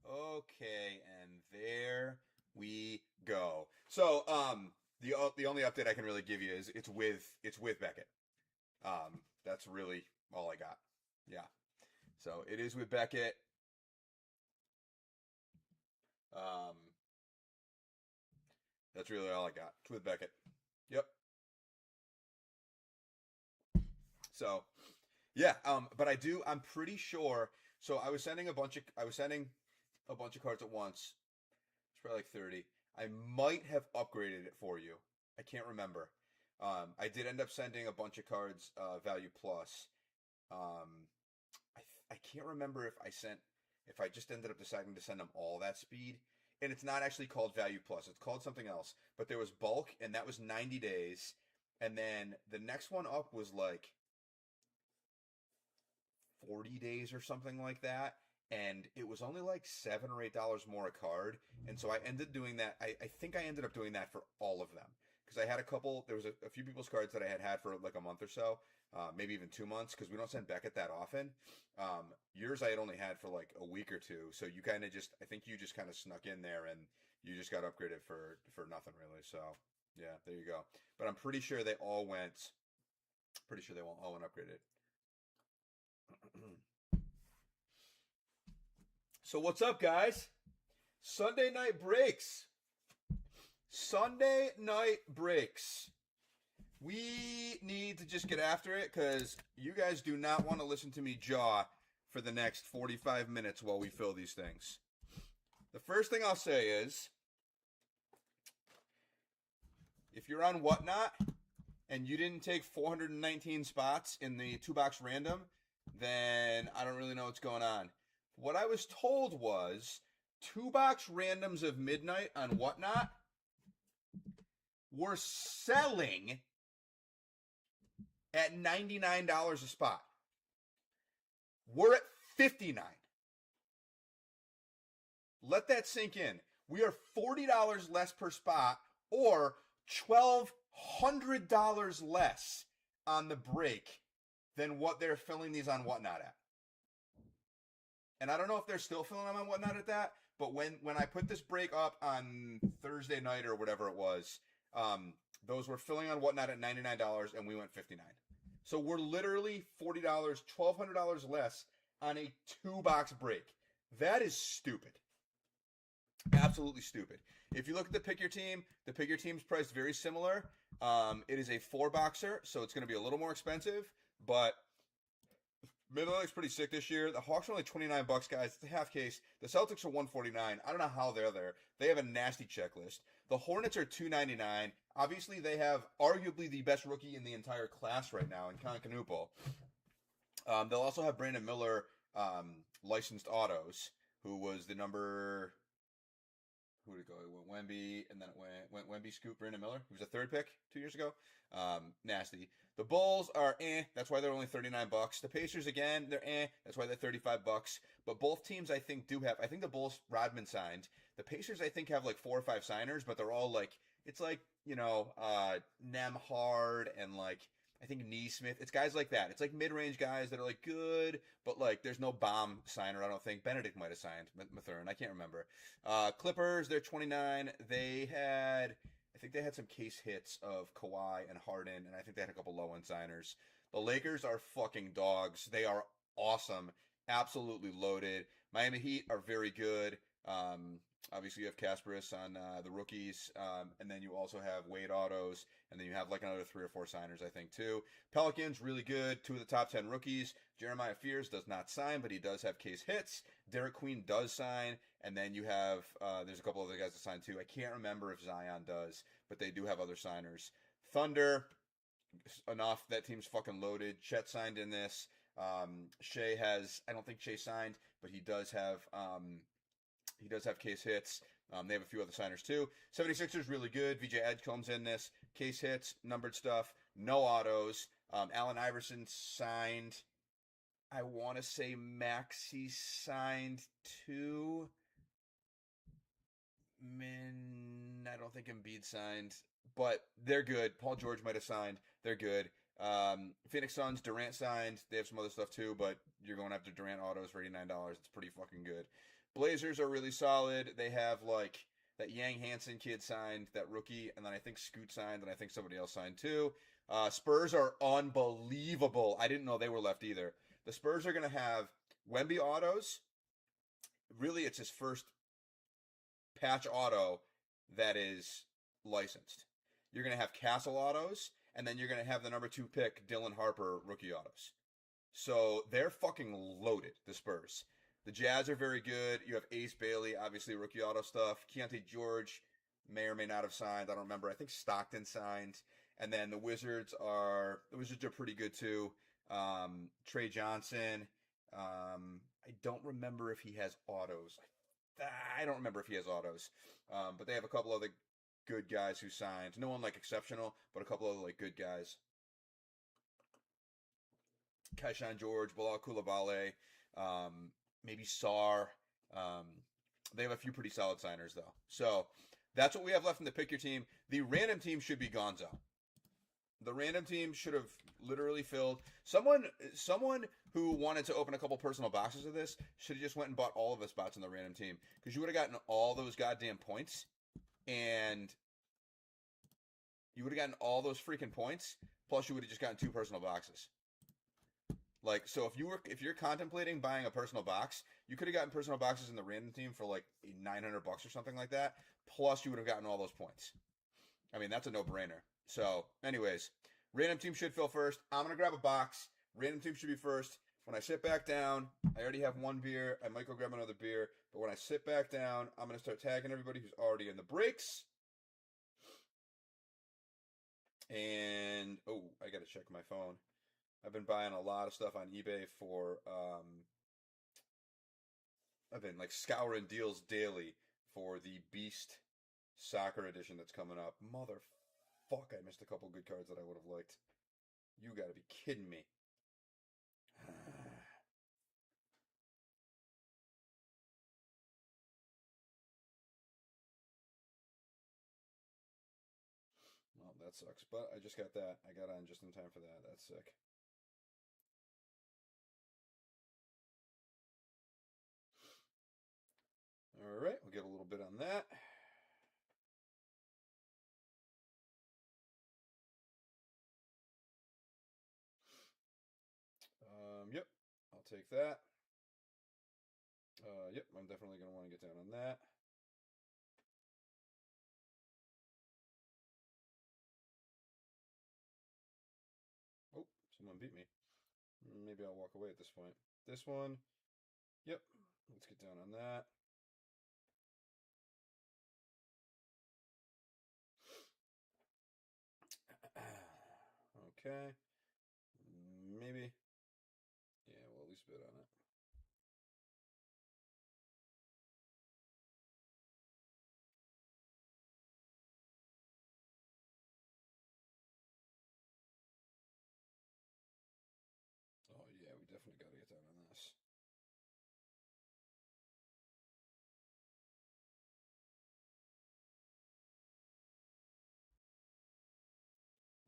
Okay, and there we go. So, the only update I can really give you is it's with Beckett. That's really all I got. Yeah. So it is with Beckett. Um, that's really all I got. It's with Beckett. Yep. So yeah. But I'm pretty sure. So I was sending a bunch of cards at once. It's probably like 30. I might have upgraded it for you. I can't remember. I did end up sending a bunch of cards, value plus. Um, I can't remember if I just ended up deciding to send them all that speed. And it's not actually called value plus. It's called something else. But there was bulk, and that was 90 days. And then the next one up was like 40 days or something like that. And it was only like $7 or $8 more a card. And so I ended doing that. I think I ended up doing that for all of them. Because I had there was a few people's cards that I had for like a month or so, maybe even 2 months, because we don't send Beckett that often. Yours I had only had for like a week or two. So you kind of I think you just kind of snuck in there and you just got upgraded for nothing really. So yeah, there you go. But pretty sure they all went upgraded. So what's up, guys? Sunday night breaks. Sunday night breaks. We need to just get after it because you guys do not want to listen to me jaw for the next 45 minutes while we fill these things. The first thing I'll say is if you're on Whatnot and you didn't take 419 spots in the two box random, then I don't really know what's going on. What I was told was two box randoms of midnight on Whatnot were selling at $99 a spot. We're at 59. Let that sink in. We are $40 less per spot or $1,200 less on the break than what they're filling these on Whatnot at. And I don't know if they're still filling them on Whatnot at that, but when I put this break up on Thursday night or whatever it was, those were filling on Whatnot at $99 and we went 59. So we're literally $40, $1,200 less on a two box break. That is stupid. Absolutely stupid. If you look at the pick your team's priced very similar. It is a four boxer, so it's going to be a little more expensive, but Mid-Atlantic's pretty sick this year. The Hawks are only $29, guys. It's a half case. The Celtics are $149. I don't know how they're there. They have a nasty checklist. The Hornets are $299. Obviously, they have arguably the best rookie in the entire class right now in Concanupo. They'll also have Brandon Miller, licensed autos, who was the number. Who did it go? It went Wemby, and then it went Wemby, Scoot, Brandon Miller. He was a third pick 2 years ago. Nasty. The Bulls are That's why they're only $39. The Pacers again, they're That's why they're $35. But both teams I think do have. I think the Bulls Rodman signed. The Pacers I think have like 4 or 5 signers, but they're all like it's like Nemhard and like I think Neesmith. It's guys like that. It's like mid-range guys that are like good, but like there's no bomb signer. I don't think Benedict might have signed Mathurin. I can't remember. Clippers, they're 29. I think they had some case hits of Kawhi and Harden, and I think they had a couple low end signers. The Lakers are fucking dogs. They are awesome, absolutely loaded. Miami Heat are very good. Obviously, you have Kasparis on the rookies, and then you also have Wade Autos, and then you have like another 3 or 4 signers, I think, too. Pelicans, really good. 2 of the top 10 rookies. Jeremiah Fears does not sign, but he does have case hits. Derek Queen does sign, and then you have there's a couple other guys that sign too. I can't remember if Zion does, but they do have other signers. Thunder, enough. That team's fucking loaded. Chet signed in this. Shea has. I don't think Shea signed, but he does have. He does have case hits. They have a few other signers too. 76ers really good. VJ Edgecombe's in this. Case hits, numbered stuff, no autos. Allen Iverson signed. I want to say Maxi signed too. I don't think Embiid signed, but they're good. Paul George might have signed. They're good. Phoenix Suns, Durant signed. They have some other stuff too, but you're going after Durant autos for $89. It's pretty fucking good. Blazers are really solid. They have like that Yang Hansen kid signed, that rookie, and then I think Scoot signed, and I think somebody else signed too. Spurs are unbelievable. I didn't know they were left either. The Spurs are going to have Wemby autos. Really, it's his first patch auto that is licensed. You're going to have Castle autos, and then you're going to have the number 2 pick, Dylan Harper, rookie autos. So they're fucking loaded, the Spurs. The Jazz are very good. You have Ace Bailey, obviously rookie auto stuff. Keontae George may or may not have signed. I don't remember. I think Stockton signed. And then the Wizards are pretty good too. Trey Johnson. I don't remember if he has autos. I don't remember if he has autos. But they have a couple other good guys who signed. No one like exceptional, but a couple other like good guys. Kaishan George, Bilal Coulibaly, maybe Sar. They have a few pretty solid signers though. So that's what we have left in the pick your team. The random team should be Gonzo. The random team should have literally filled. Someone who wanted to open a couple personal boxes of this should have just went and bought all of the spots in the random team, because you would have gotten all those goddamn points, and you would have gotten all those freaking points. Plus, you would have just gotten 2 personal boxes. Like, so if you're contemplating buying a personal box, you could have gotten personal boxes in the random team for like $900 or something like that. Plus, you would have gotten all those points. I mean, that's a no-brainer. So, anyways, random team should fill first. I'm going to grab a box. Random team should be first. When I sit back down, I already have 1 beer. I might go grab another beer. But when I sit back down, I'm going to start tagging everybody who's already in the breaks. And, oh, I got to check my phone. I've been buying a lot of stuff on eBay for, I've been like scouring deals daily for the Beast Soccer Edition that's coming up. Motherfuck, I missed a couple good cards that I would have liked. You gotta be kidding me. Well, that sucks, but I just got that. I got on just in time for that. That's sick. All right, we'll get a little bit on that. Yep, I'll take that. Yep, I'm definitely going to want to get down on that. Oh, someone beat me. Maybe I'll walk away at this point. This one. Yep, let's get down on that. Okay. Maybe. Yeah, we'll at least bid on it. Oh, yeah, we definitely got to get down on this.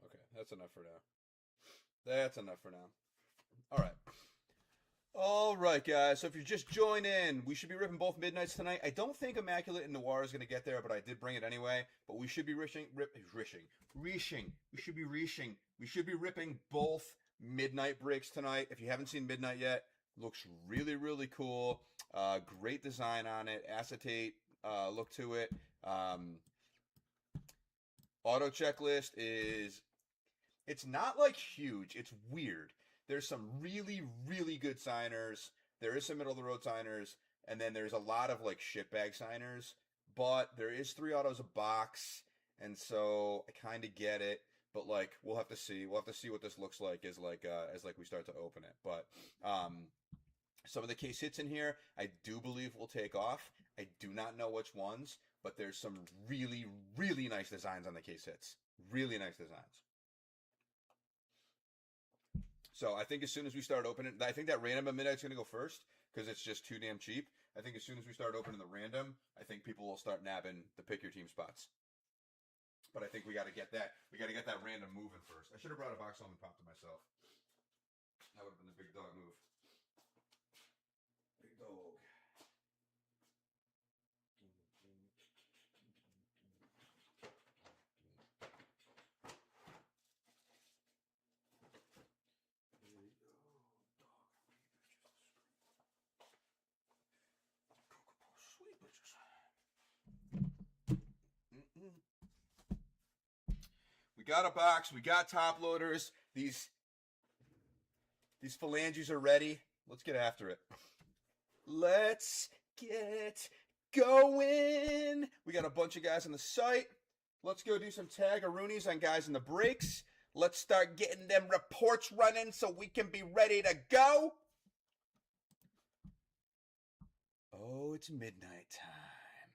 Okay, that's enough for now. That's enough for now. All right. All right, guys. So if you just join in, we should be ripping both midnights tonight. I don't think Immaculate and Noir is going to get there, but I did bring it anyway. But we should be reaching. We should be reaching. We should be ripping both midnight breaks tonight. If you haven't seen Midnight yet, looks really, really cool. Great design on it. Acetate look to it. Auto checklist is. It's not like huge. It's weird. There's some really, really good signers. There is some middle of the road signers, and then there's a lot of like shitbag signers. But there is 3 autos a box, and so I kind of get it. But like, we'll have to see. We'll have to see what this looks like as we start to open it. But some of the case hits in here, I do believe will take off. I do not know which ones, but there's some really, really nice designs on the case hits. Really nice designs. So I think as soon as we start opening, I think that random at midnight's going to go first because it's just too damn cheap. I think as soon as we start opening the random, I think people will start nabbing the pick your team spots. But I think we got to get that. We got to get that random moving first. I should have brought a box home and popped it myself. That would have been the big dog move. Big dog. We got a box. We got top loaders. These phalanges are ready. Let's get after it. Let's get going. We got a bunch of guys on the site. Let's go do some tag-a-roonies on guys in the breaks. Let's start getting them reports running so we can be ready to go. Oh, it's midnight time.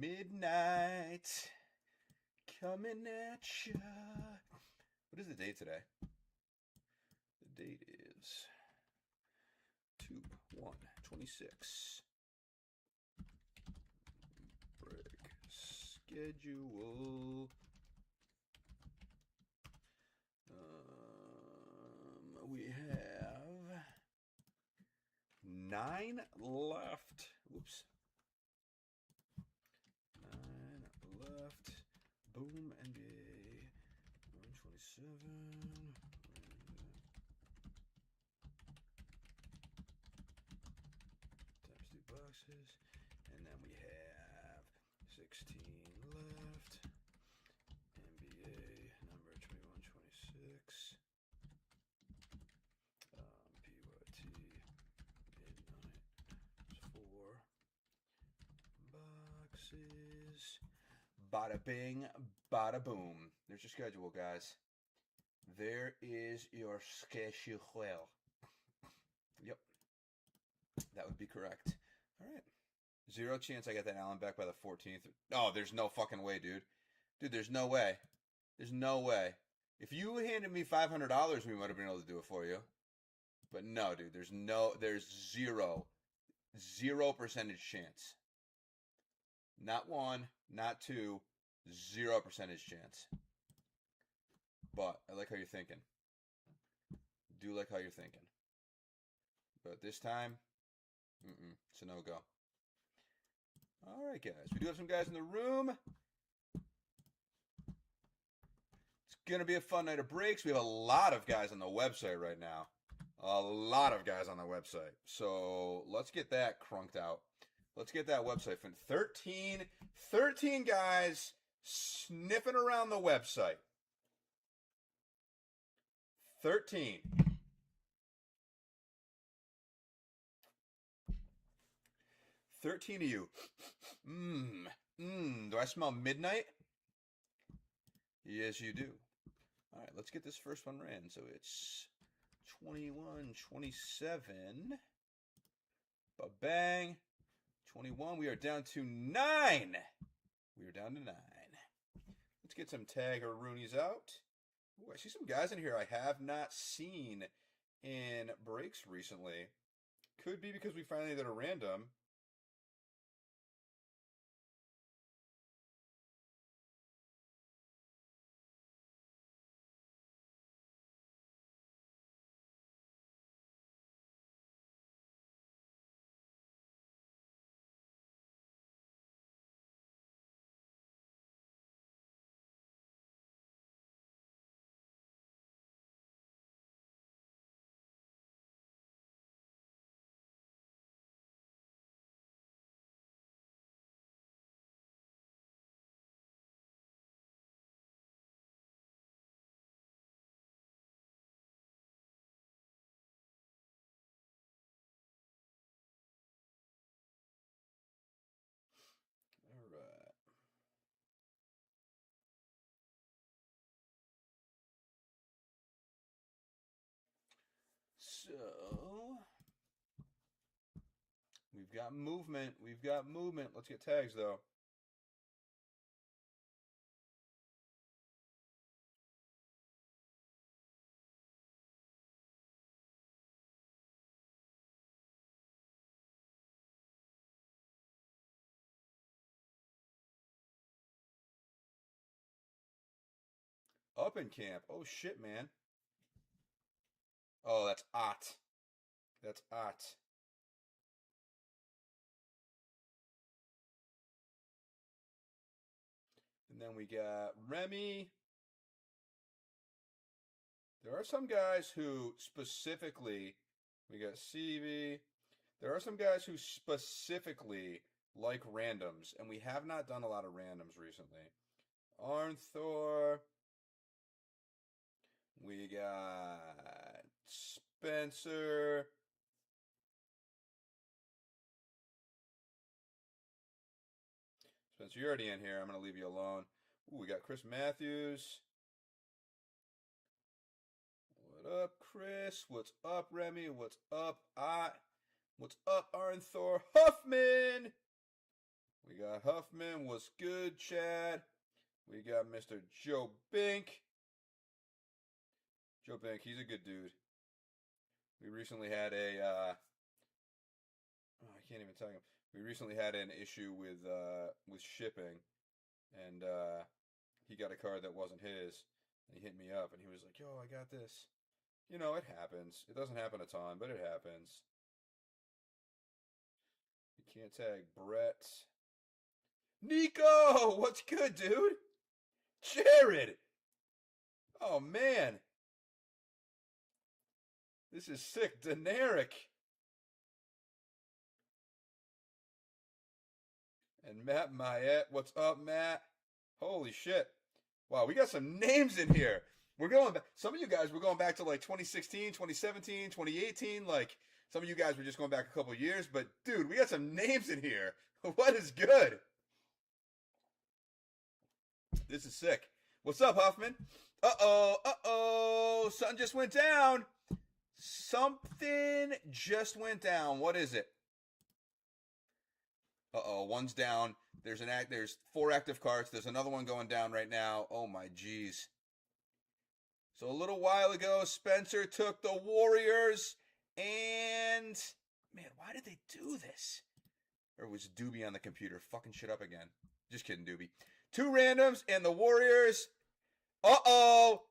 Midnight. Coming at ya. What is the date today? The date is 2/1/26. Break schedule. We have 9 left. Whoops. 9 left. Boom, NBA 127. Times 2 boxes. And then we have 16 left. NBA number 2126. PYT midnight. 4 boxes. Bada bing, bada boom. There's your schedule, guys. There is your schedule. Yep. That would be correct. All right. 0 chance I get that Allen back by the 14th. Oh, there's no fucking way, dude. Dude, there's no way. There's no way. If you handed me $500, we might have been able to do it for you. But no, dude, there's 0% chance. Not 1, not 2, 0% chance. But I like how you're thinking. Do like how you're thinking. But this time, it's a no-go. All right, guys. We do have some guys in the room. It's going to be a fun night of breaks. We have a lot of guys on the website right now. A lot of guys on the website. So let's get that crunked out. Let's get that website fun. 13 guys sniffing around the website. 13. of you. Do I smell midnight? Yes, you do. All right, let's get this first one ran. So it's 21, 27. Ba-bang. 21. We are down to 9. We are down to 9. Let's get some tag-a-roonies out. Ooh, I see some guys in here I have not seen in breaks recently. Could be because we finally did a random. So, we've got movement. We've got movement. Let's get tags, though. Up in camp. Oh, shit, man. Oh, that's Ott. That's Ott. And then we got Remy. There are some guys who specifically, we got CV. There are some guys who specifically like randoms, and we have not done a lot of randoms recently. Arnthor. We got Spencer. Spencer, you're already in here. I'm going to leave you alone. Ooh, we got Chris Matthews. What up, Chris? What's up, Remy? What's up, What's up, Arnthor? Huffman! We got Huffman. What's good, Chad? We got Mr. Joe Bink. Joe Bink, he's a good dude. We recently had I can't even tell you. We recently had an issue with shipping, and he got a card that wasn't his, and he hit me up, and he was like, "Yo, I got this." You know, it happens. It doesn't happen a ton, but it happens. You can't tag Brett. Nico, what's good, dude? Jared. Oh man, this is sick. Deneric. And Matt Mayette. What's up, Matt? Holy shit. Wow, we got some names in here. We're going back. Some of you guys were going back to like 2016, 2017, 2018. Like, some of you guys were just going back a couple years. But, dude, we got some names in here. What is good? This is sick. What's up, Huffman? Uh-oh. Something just went down. Something just went down. What is it? Uh-oh, one's down. There's 4 active cards. There's another one going down right now. Oh my geez. So a little while ago, Spencer took the Warriors, and man, why did they do this? Or was Doobie on the computer fucking shit up again? Just kidding, Doobie. 2 randoms and the Warriors. Uh-oh.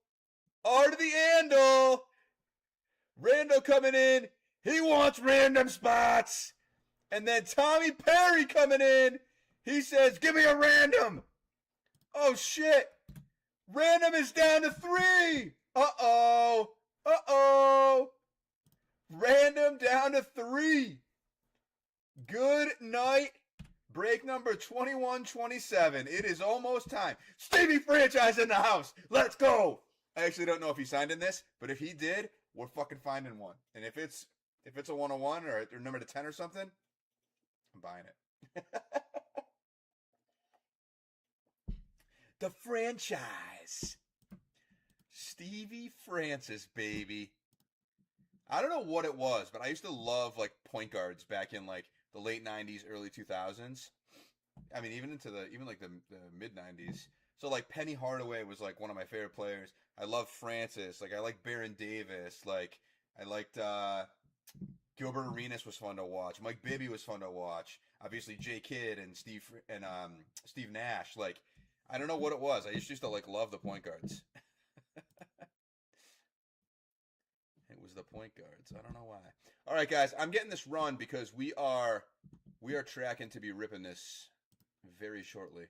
R to the Andal. Randall coming in. He wants random spots. And then Tommy Perry coming in. He says, give me a random. Oh, shit. Random is down to 3. Uh-oh. Random down to 3. Good night. Break number 2127. It is almost time. Stevie Franchise in the house. Let's go. I actually don't know if he signed in this, but if he did, we're fucking finding one. And if it's a 101 or number to 10 or something, I'm buying it. The franchise. Stevie Francis, baby. I don't know what it was, but I used to love like point guards back in like the late 90s, early 2000s. I mean, even like the mid 90s. So like Penny Hardaway was like one of my favorite players. I love Francis. Like I like Baron Davis. Like I liked Gilbert Arenas was fun to watch. Mike Bibby was fun to watch. Obviously J Kidd and Steve Nash. Like I don't know what it was. I used to like love the point guards. It was the point guards. I don't know why. All right, guys, I'm getting this run because we are tracking to be ripping this very shortly.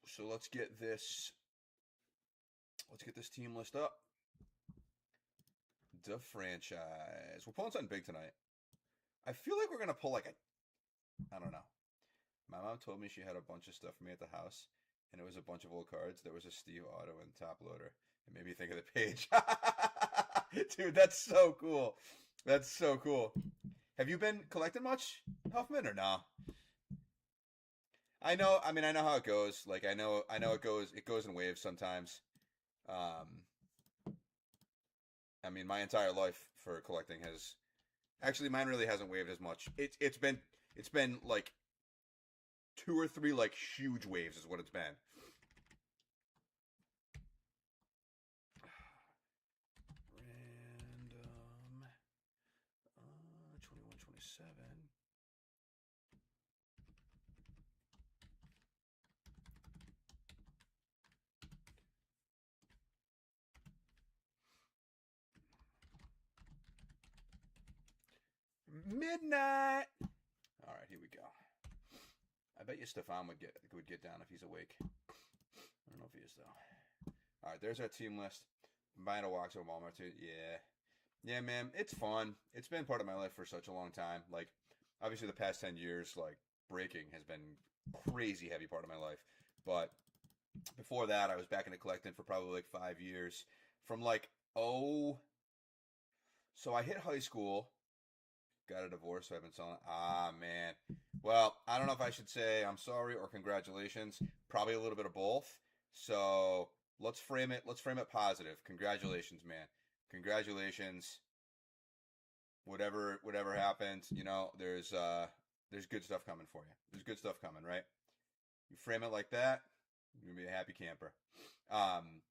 So let's get this team list up. The franchise. We're pulling something big tonight. I feel like we're gonna pull like I don't know. My mom told me she had a bunch of stuff for me at the house, and it was a bunch of old cards. There was a Steve Otto and top loader. It made me think of the page. Dude, that's so cool. That's so cool. Have you been collecting much, Huffman, or no? I know how it goes. Like I know it goes in waves sometimes. I mean, my entire life for collecting has actually mine really hasn't waved as much. It's been like 2 or 3 like huge waves is what it's been. Random 2127. Midnight. All right, here we go. I bet you Stefan would get down if he's awake. I don't know if he is though. All right, there's our team list. I'm buying a walks at Walmart too. Yeah. Yeah, man, it's fun. It's been part of my life for such a long time. Like, obviously, the past 10 years, like breaking has been crazy heavy part of my life. But before that, I was back into collecting for probably like 5 years. From like oh, so I hit high school, got a divorce, so I've been selling. Ah, man. Well, I don't know if I should say I'm sorry or congratulations. Probably a little bit of both. So let's frame it. Let's frame it positive. Congratulations, man. Congratulations. Whatever happens, there's good stuff coming for you. There's good stuff coming, right? You frame it like that, you're gonna be a happy camper. Um,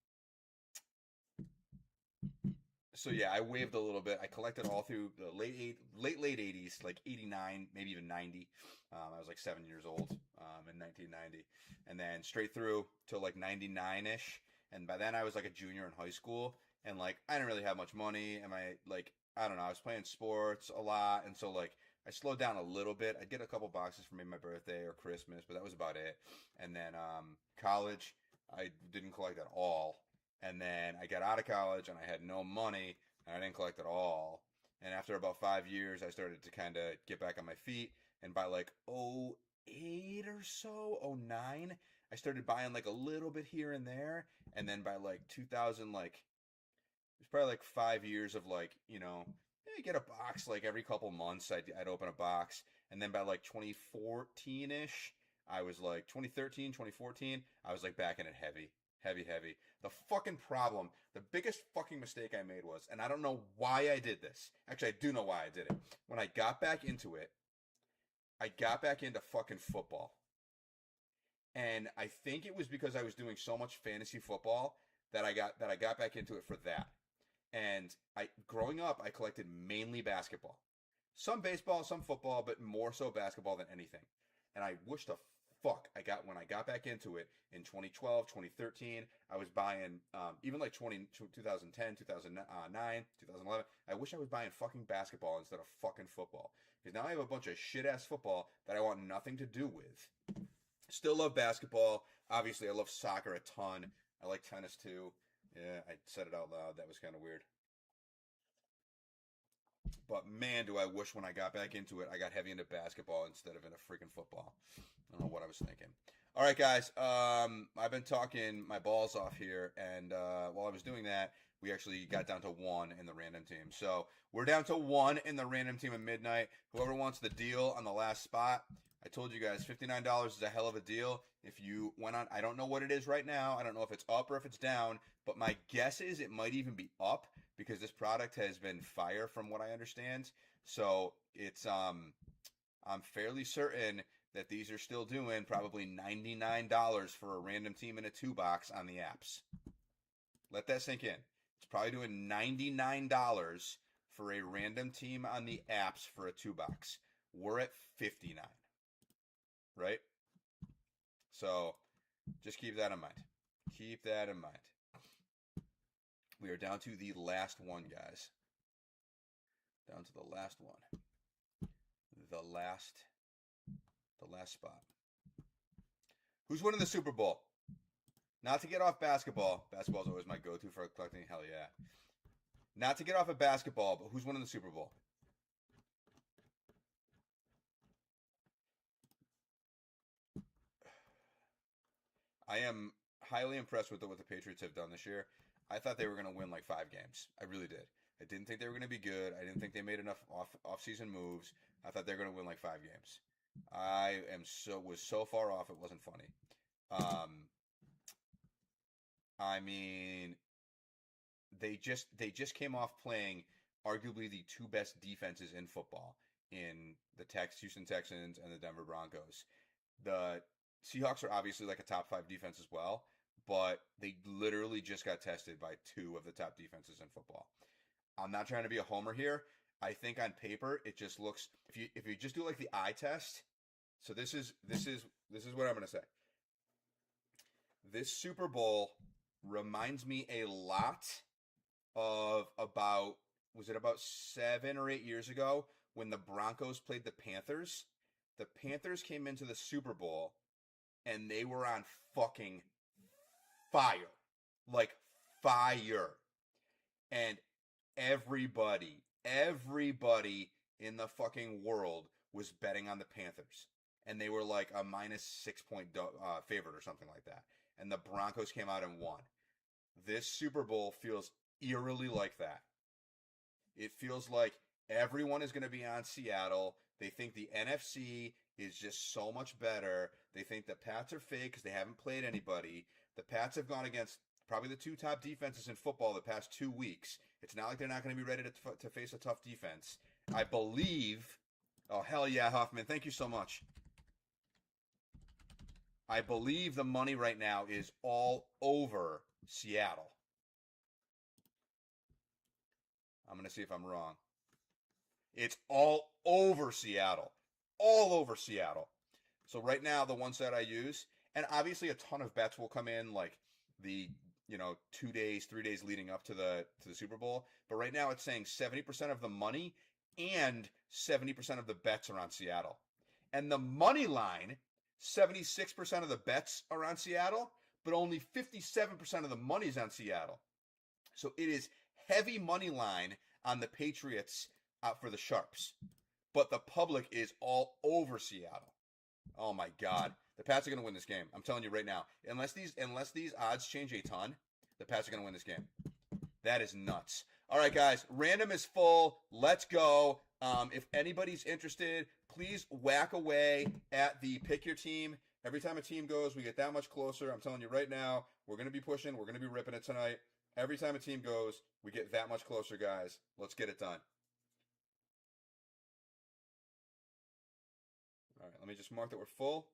so yeah, I waved a little bit. I collected all through the late '80s, like '89, maybe even '90. I was like 7 years old in 1990, and then straight through to like '99 ish. And by then I was like a junior in high school, and like I didn't really have much money, and I don't know, I was playing sports a lot, and so like I slowed down a little bit. I'd get a couple boxes for maybe my birthday or Christmas, but that was about it. And then college, I didn't collect at all. And then I got out of college and I had no money and I didn't collect at all. And after about 5 years, I started to kind of get back on my feet. And by like '08 or so, '09, I started buying like a little bit here and there. And then by like 2000, like it was probably like 5 years of like, get a box like every couple months. I'd open a box. And then by like 2014 ish, I was like 2013, 2014, I was like back in it heavy, heavy, heavy. The fucking problem, the biggest fucking mistake I made was, and I don't know why I did this. Actually, I do know why I did it. When I got back into it, I got back into fucking football. And I think it was because I was doing so much fantasy football that I got back into it for that. And I growing up, I collected mainly basketball, some baseball, some football, but more so basketball than anything. And I wish the fuck I got when I got back into it in 2012, 2013. I was buying even like 2010, 2009, 2011. I wish I was buying fucking basketball instead of fucking football because now I have a bunch of shit ass football that I want nothing to do with. Still love basketball. Obviously, I love soccer a ton. I like tennis too. Yeah, I said it out loud. That was kind of weird. But man, do I wish when I got back into it, I got heavy into basketball instead of into freaking football. I don't know what I was thinking. All right, guys. I've been talking my balls off here, and while I was doing that, we actually got down to one in the random team. So we're down to one in the random team at midnight. Whoever wants the deal on the last spot, I told you guys, $59 is a hell of a deal. If you went on, I don't know what it is right now. I don't know if it's up or if it's down, but my guess is it might even be up because this product has been fire from what I understand. So I'm fairly certain that these are still doing probably $99 for a random team in a two box on the apps. Let that sink in. It's probably doing $99 for a random team on the apps for a two box. We're at 59, right? So just keep that in mind. Keep that in mind. We are down to the last one, guys. Down to the last one. The last spot. Who's winning the Super Bowl? Not to get off basketball. Basketball is always my go-to for collecting. Hell yeah. Not to get off of basketball, but who's winning the Super Bowl? I am highly impressed with what the Patriots have done this year. I thought they were going to win like 5 games. I really did. I didn't think they were going to be good. I didn't think they made enough off-season moves. I thought they were going to win like 5 games. I was so far off it wasn't funny. Um, I mean, they just came off playing arguably the two best defenses in football in the Houston Texans and the Denver Broncos. The Seahawks are obviously like a top 5 defense as well, but they literally just got tested by two of the top defenses in football. I'm not trying to be a homer here. I think on paper it just looks if you just do like the eye test. So this is what I'm going to say. This Super Bowl reminds me a lot of about 7 or 8 years ago when the Broncos played the Panthers. The Panthers came into the Super Bowl and they were on fucking fire. Like fire. And everybody in the fucking world was betting on the Panthers. And they were like a minus 6 point favorite or something like that. And the Broncos came out and won. This Super Bowl feels eerily like that. It feels like everyone is going to be on Seattle. They think the NFC is just so much better. They think the Pats are fake because they haven't played anybody. The Pats have gone against probably the two top defenses in football the past 2 weeks. It's not like they're not going to be ready to face a tough defense. I believe. Oh, hell yeah, Huffman. Thank you so much. I believe the money right now is all over Seattle. I'm going to see if I'm wrong. It's all over Seattle. All over Seattle. So right now, the ones that I use, and obviously a ton of bets will come in like the 2 days, 3 days leading up to the Super Bowl. But right now it's saying 70% of the money and 70% of the bets are on Seattle. And the money line, 76% of the bets are on Seattle, but only 57% of the money is on Seattle. So it is heavy money line on the Patriots for the Sharps. But the public is all over Seattle. Oh my God. The Pats are going to win this game. I'm telling you right now. Unless these odds change a ton, the Pats are going to win this game. That is nuts. All right, guys. Random is full. Let's go. If anybody's interested, please whack away at the pick your team. Every time a team goes, we get that much closer. I'm telling you right now, we're going to be pushing. We're going to be ripping it tonight. Every time a team goes, we get that much closer, guys. Let's get it done. All right, let me just mark that we're full.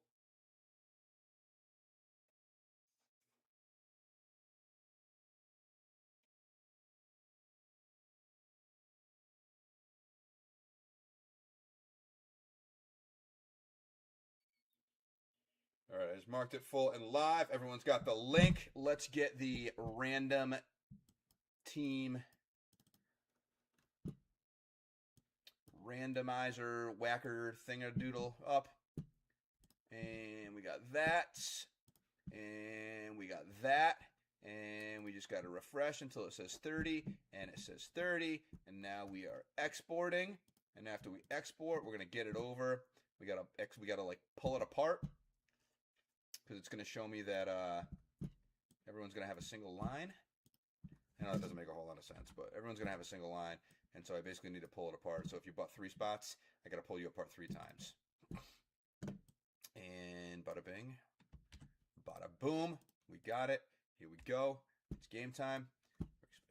All right, I just marked it full and live. Everyone's got the link. Let's get the random team randomizer whacker thingadoodle up. And we got that. And we got that. And we just got to refresh until it says 30. And it says 30. And now we are exporting. And after we export, we're going to get it over. We got to like pull it apart. Because it's going to show me that everyone's going to have a single line. I know that doesn't make a whole lot of sense, but everyone's going to have a single line. And so I basically need to pull it apart. So if you bought 3 spots, I got to pull you apart 3 times. And bada bing, bada boom. We got it. Here we go. It's game time.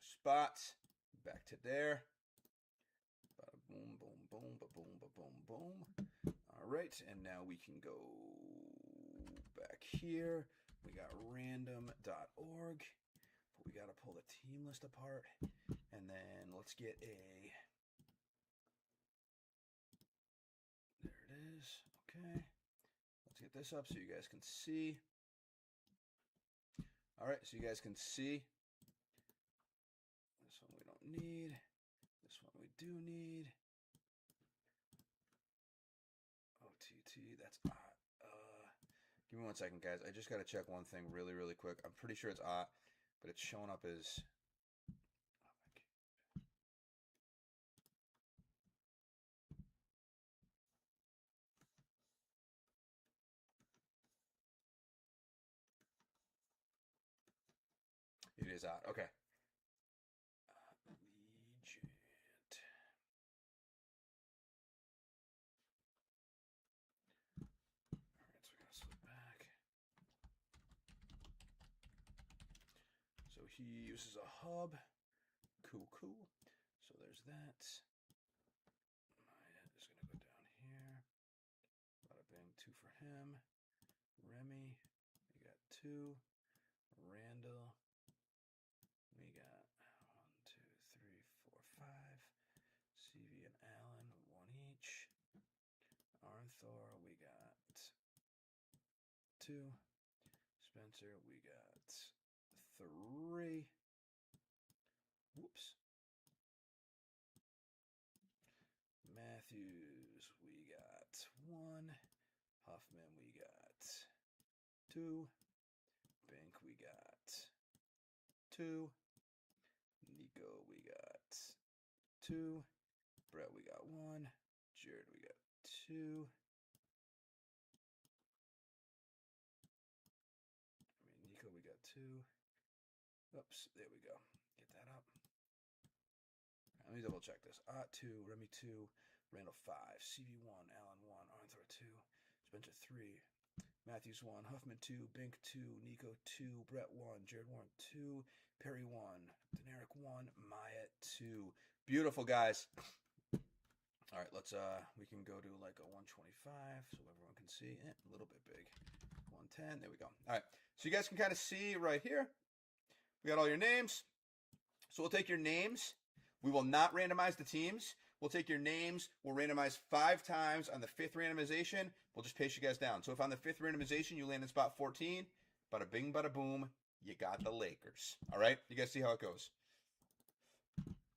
Spots. Back to there. Bada boom, boom, boom, ba boom, ba boom, boom. All right. And now we can go back here. We got random.org. But we got to pull the team list apart. And then let's get a... There it is. Okay. Let's get this up so you guys can see. All right, so you guys can see. This one we don't need. This one we do need. OTT, that's give me 1 second, guys. I just got to check one thing really, really quick. I'm pretty sure it's but it's showing up as... It is odd. Okay. Allegiant. Alright, so we gotta slip back. So he uses a hub. Cool. So there's that. My head is gonna go down here. Bada bing, 2 for him. Remy, we got 2. Randall. We got 1, 2, 3, 4, 5. CV and Allen, 1 each. Arthur, we got 2. Spencer, we got 3. Whoops. Matthews, we got 1. Huffman, we got 2. Bink, we got 2. Nico, we got 2. Brett, we got 1. Jared, we got 2. Nico, we got 2. Oops, there we go. Get that up. Let me double check this. 2, Remy 2, Randall 5, CV1, Allen 1, Arthur 2, Spencer 3, Matthews 1, Huffman 2, Bink 2, Nico 2, Brett 1, Jared Warren 2, Perry 1, Deneric 1, Maya 2. Beautiful, guys. All right, let's we can go to like a 125 so everyone can see. A little bit big. 110. There we go. All right. So you guys can kind of see right here. We got all your names. So we'll take your names. We will not randomize the teams. We'll take your names. We'll randomize 5 times. On the 5th randomization, we'll just pace you guys down. So if on the 5th randomization you land in spot 14, bada bing, bada boom, you got the Lakers. All right? You guys see how it goes.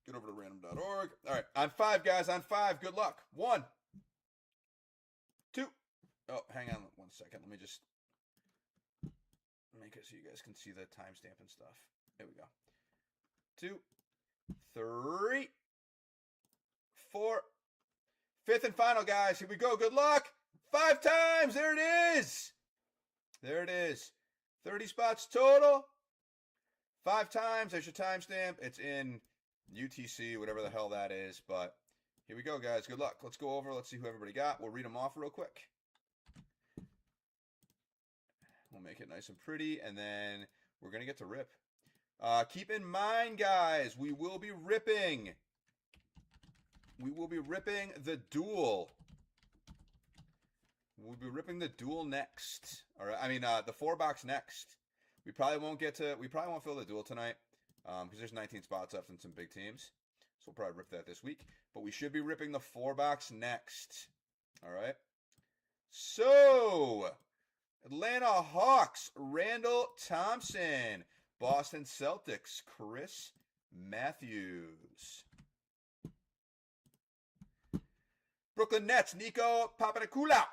Get over to random.org. All right. On 5, guys. On 5. Good luck. 1, 2. Oh, hang on 1 second. Let me just make it so you guys can see the timestamp and stuff. There we go. 2, 3, 4. 5th and final, guys. Here we go. Good luck. 5 times. There it is. There it is. 30 spots total. 5 times. There's your timestamp. It's in UTC, whatever the hell that is. But here we go, guys. Good luck. Let's go over. Let's see who everybody got. We'll read them off real quick. We'll make it nice and pretty, and then we're going to get to rip. Keep in mind, guys, we will be ripping. We will be ripping the duel. We'll be ripping the duel next. All right. I mean, the 4-box next. We probably won't fill the duel tonight because there's 19 spots left in some big teams. So we'll probably rip that this week. But we should be ripping the 4-box next. All right. So, Atlanta Hawks, Randall Thompson. Boston Celtics, Chris Matthews. Brooklyn Nets, Nico Papanikolaou.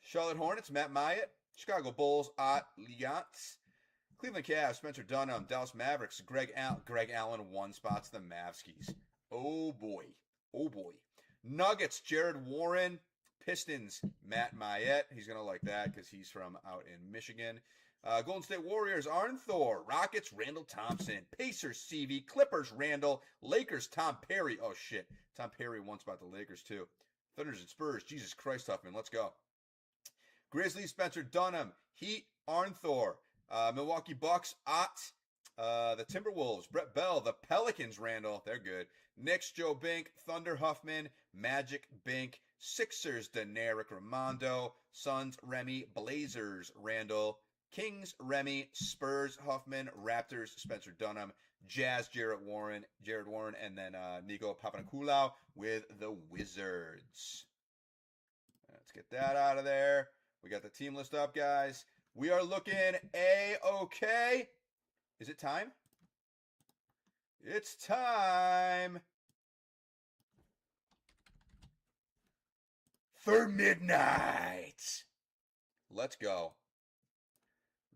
Charlotte Hornets, Matt Myatt. Chicago Bulls, Ott Liantz. Cleveland Cavs, Spencer Dunham. Dallas Mavericks, Greg Allen, 1 spot to the Mavskis. Oh, boy. Oh, boy. Nuggets, Jared Warren. Pistons, Matt Myatt. He's going to like that because he's from out in Michigan. Golden State Warriors, Arnthor. Rockets, Randall Thompson. Pacers, CV. Clippers, Randall. Lakers, Tom Perry. Oh, shit. Tom Perry, 1 spot to the Lakers, too. Thunders and Spurs. Jesus Christ, Huffman. Let's go. Grizzlies, Spencer Dunham. Heat, Arnthor. Milwaukee Bucks, Ott. The Timberwolves, Brett Bell. The Pelicans, Randall. They're good. Knicks, Joe Bink. Thunder, Huffman. Magic, Bink. Sixers, Deneric Ramondo. Suns, Remy. Blazers, Randall. Kings, Remy. Spurs, Huffman. Raptors, Spencer Dunham. Jazz, Jared Warren, and then Nico Papanikolaou with the Wizards. Let's get that out of there. We got the team list up, guys. We are looking A-okay. Is it time? It's time for midnight. Let's go.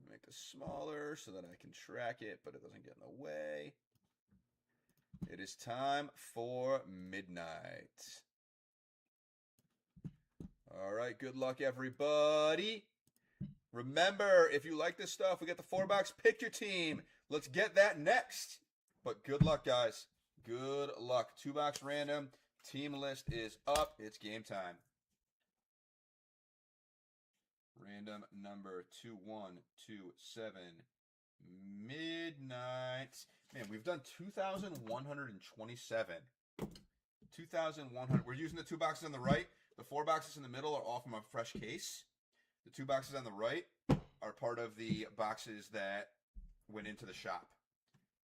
Make this smaller so that I can track it, but it doesn't get in the way. It is time for midnight. All right, good luck, everybody. Remember, if you like this stuff, we got the 4-box. Pick your team. Let's get that next. But good luck, guys. Good luck. 2-box random. Team list is up. It's game time. Random number 2127. Midnight. Man, we've done 2,127. 2,100. We're using the 2 boxes on the right. The 4 boxes in the middle are all from a fresh case. The 2 boxes on the right are part of the boxes that went into the shop.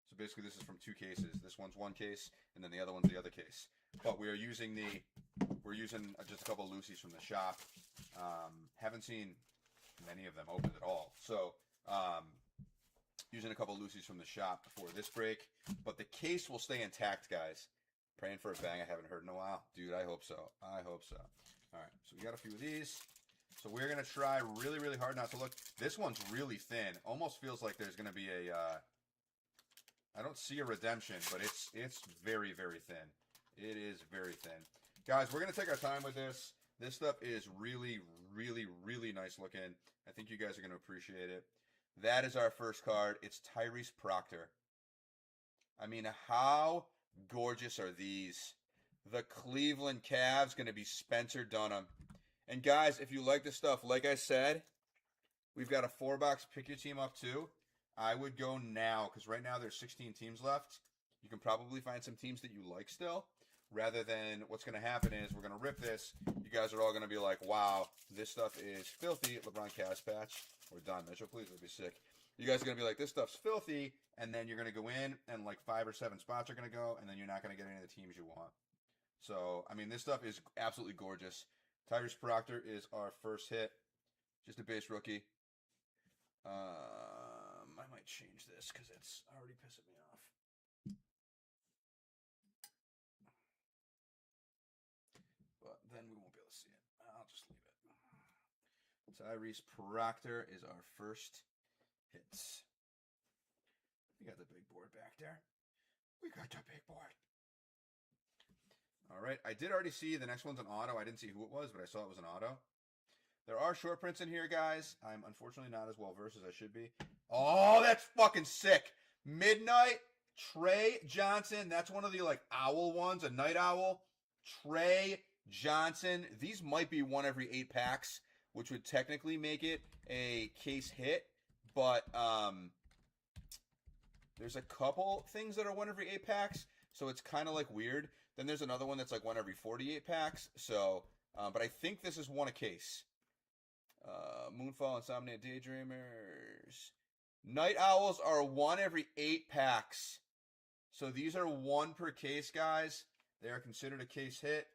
So basically this is from 2 cases. This one's 1 case, and then the other one's the other case. But we're using just a couple of loosies from the shop. Haven't seen many of them opened at all. So using a couple of loosies from the shop before this break. But the case will stay intact, guys. Praying for a bang I haven't heard in a while. Dude, I hope so. I hope so. All right, so we got a few of these. So we're going to try really, really hard not to look. This one's really thin. Almost feels like there's going to be a... I don't see a redemption, but it's very, very thin. It is very thin. Guys, we're going to take our time with this. This stuff is really, really, really nice looking. I think you guys are going to appreciate it. That is our first card. It's Tyrese Proctor. I mean, how gorgeous are these? The Cleveland Cavs going to be Spencer Dunham. And guys, if you like this stuff, like I said, we've got a 4-box pick your team up too. I would go now because right now there's 16 teams left. You can probably find some teams that you like still. Rather than what's going to happen is we're going to rip this. You guys are all going to be like, wow, this stuff is filthy. LeBron Cavs patch. We're done. Mitchell, please, it'll be sick. You guys are going to be like, this stuff's filthy. And then you're going to go in and like 5 or 7 spots are going to go. And then you're not going to get any of the teams you want. So, I mean, this stuff is absolutely gorgeous. Tyrese Proctor is our first hit. Just a base rookie. I might change this because it's already pissing me off. But then we won't be able to see it. I'll just leave it. Tyrese Proctor is our first hits. We got the big board back there. We got the big board. All right. I did already see the next one's an auto. I didn't see who it was, but I saw it was an auto. There are short prints in here, guys. I'm unfortunately not as well versed as I should be. Oh, that's fucking sick. Midnight, Trey Johnson. That's one of the like owl ones, a night owl. Trey Johnson. These might be one every 8 packs, which would technically make it a case hit. But there's a couple things that are one every 8 packs, so it's kind of like weird. Then there's another one that's like one every 48 packs. So, but I think this is one a case. Moonfall, Insomnia, Daydreamers. Night Owls are one every 8 packs. So these are one per case, guys. They are considered a case hit.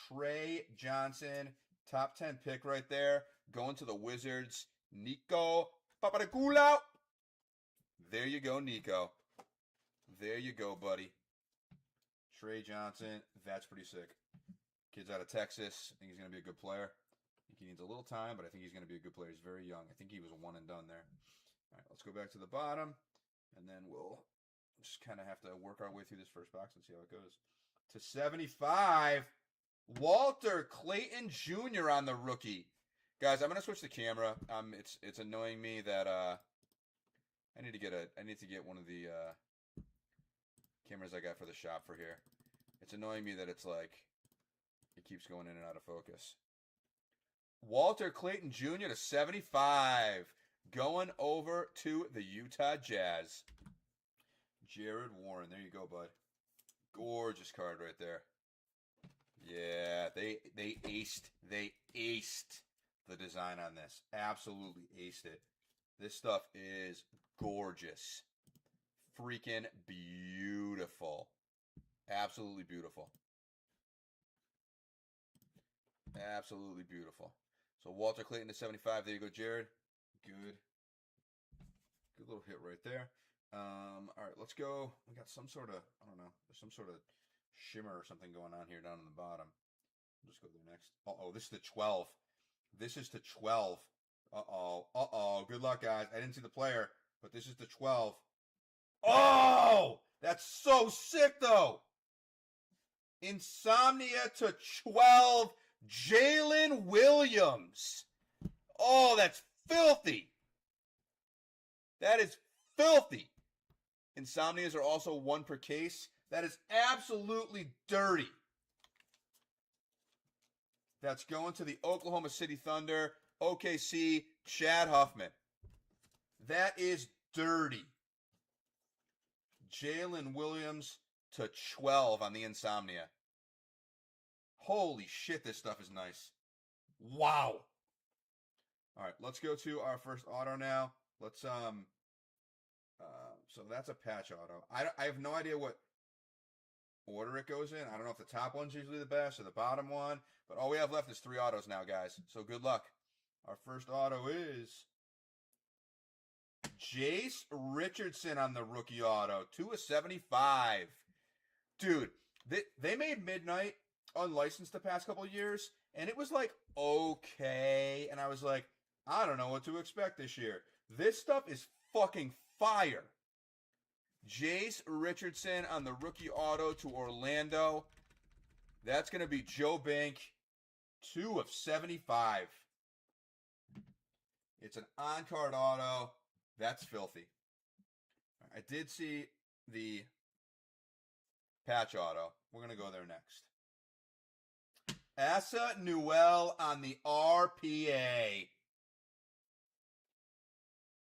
Trey Johnson, top 10 pick right there. Going to the Wizards. Nico Papadopoulou. There you go, Nico. There you go, buddy. Trey Johnson, that's pretty sick. Kid's out of Texas. I think he's going to be a good player. I think he needs a little time, but I think he's going to be a good player. He's very young. I think he was a one and done there. All right, let's go back to the bottom, and then we'll just kind of have to work our way through this first box and see how it goes. To 75, Walter Clayton Jr. on the rookie. Guys, I'm going to switch the camera. It's annoying me that I need to get one of the cameras I got for the shop for here. It's annoying me that it's like it keeps going in and out of focus. Walter Clayton Jr. to 75. Going over to the Utah Jazz. Jared Warren. There you go, bud. Gorgeous card right there. Yeah, they aced. They aced the design on this. Absolutely aced it. This stuff is gorgeous. Freaking beautiful. Absolutely beautiful. Absolutely beautiful. So Walter Clayton to 75. There you go, Jared. Good. Good little hit right there. All right, let's go. We got some sort of, I don't know, there's some sort of shimmer or something going on here down in the bottom. We'll just go there next. Uh-oh, this is the 12. This is the 12. Uh-oh. Uh-oh. Good luck, guys. I didn't see the player, but this is the 12. Oh! That's so sick, though. Insomnia to 12. Jalen Williams. Oh, that's filthy. That is filthy. Insomnias are also one per case. That is absolutely dirty. That's going to the Oklahoma City Thunder, OKC, Chad Huffman. That is dirty. Jalen Williams to 12 on the Insomnia. Holy shit, this stuff is nice. Wow. All right, let's go to our first auto now. Let's so that's a patch auto. I have no idea what order it goes in. I don't know if the top one's usually the best or the bottom one, but all we have left is 3 autos now, guys. So good luck. Our first auto is Jace Richardson on the rookie auto, 2/75. Dude, they made Midnight unlicensed the past couple of years, and it was like, okay. And I was like, I don't know what to expect this year. This stuff is fucking fire. Jace Richardson on the rookie auto to Orlando. That's going to be Joe Bank, 2 of 75. It's an on-card auto. That's filthy. I did see the patch auto. We're going to go there next. Asa Newell on the RPA.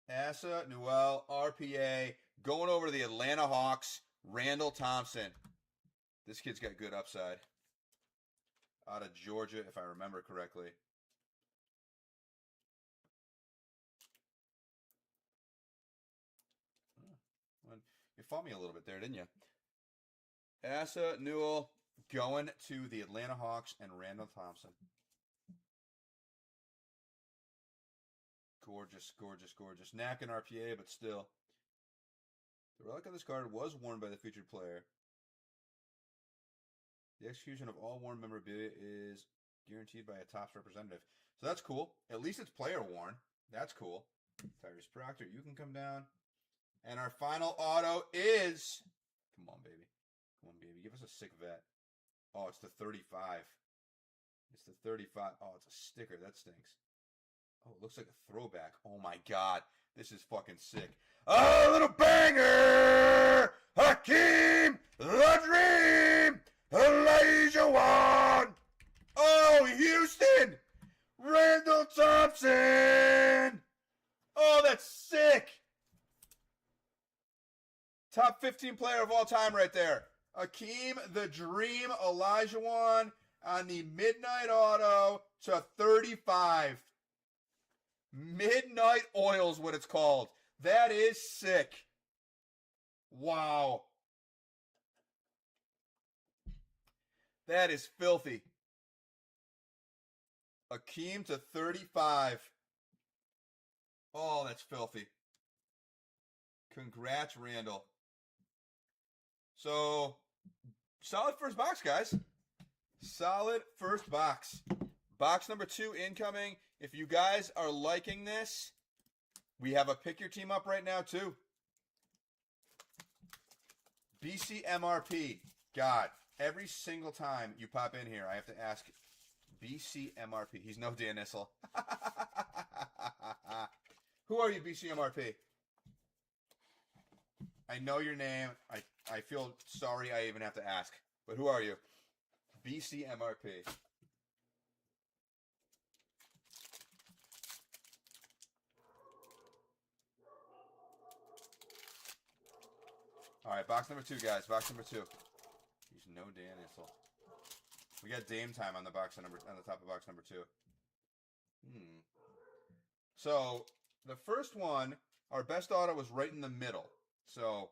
Asa Newell, RPA, going over to the Atlanta Hawks, Randall Thompson. This kid's got good upside. Out of Georgia, if I remember correctly. You fought me a little bit there, didn't you? Asa Newell going to the Atlanta Hawks and Randall Thompson. Gorgeous, gorgeous, gorgeous. Napkin RPA, but still. The relic on this card was worn by the featured player. The execution of all worn memorabilia is guaranteed by a Topps representative. So that's cool. At least it's player worn. That's cool. Tyrese Proctor, you can come down. And our final auto is... Come on, baby. Come on, baby. Give us a sick vet. Oh, it's the 35. It's the 35. Oh, it's a sticker. That stinks. Oh, it looks like a throwback. Oh, my God. This is fucking sick. A little banger! Hakeem the Dream! Olajuwon! Oh, Houston! Randall Thompson! Oh, that's sick! Top 15 player of all time right there. Hakeem the Dream Olajuwon on the Midnight Auto to 35. Midnight Oil's what it's called. That is sick. Wow. That is filthy. Hakeem to 35. Oh, that's filthy. Congrats, Randall. So, solid first box, guys. Solid first box. Box number 2 incoming. If you guys are liking this, we have a pick your team up right now, too. BCMRP. God, every single time you pop in here, I have to ask BCMRP. He's no Dan Issel. Who are you, BCMRP? I know your name. I feel sorry I even have to ask. But who are you? BCMRP. All right, box number 2, guys. Box number 2. He's no Dan Issel. We got Dame time on the box on the top of box number 2. So the first one, our best auto was right in the middle. So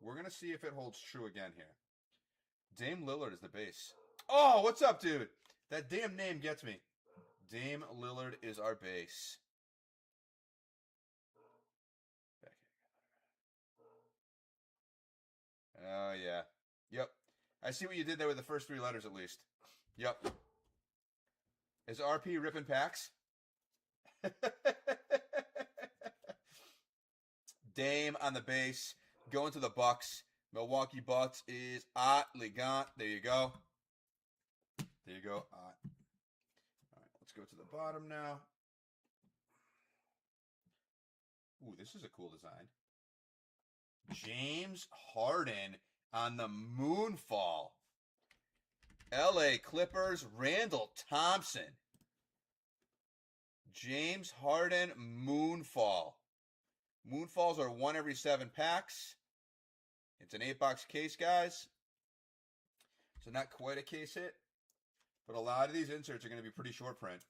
we're gonna see if it holds true again here. Dame Lillard is the base. Oh, what's up, dude? That damn name gets me. Dame Lillard is our base. Oh, yeah. Yep. I see what you did there with the first 3 letters at least. Yep. Is RP ripping packs? Dame on the base. Going to the Bucks. Milwaukee Bucks is Ligant. There you go. There you go. All right, let's go to the bottom now. Ooh, this is a cool design. James Harden on the Moonfall. LA Clippers, Randall Thompson. James Harden, Moonfall. Moonfalls are 1 every 7 packs. It's an 8-box case, guys. So not quite a case hit. But a lot of these inserts are going to be pretty short print.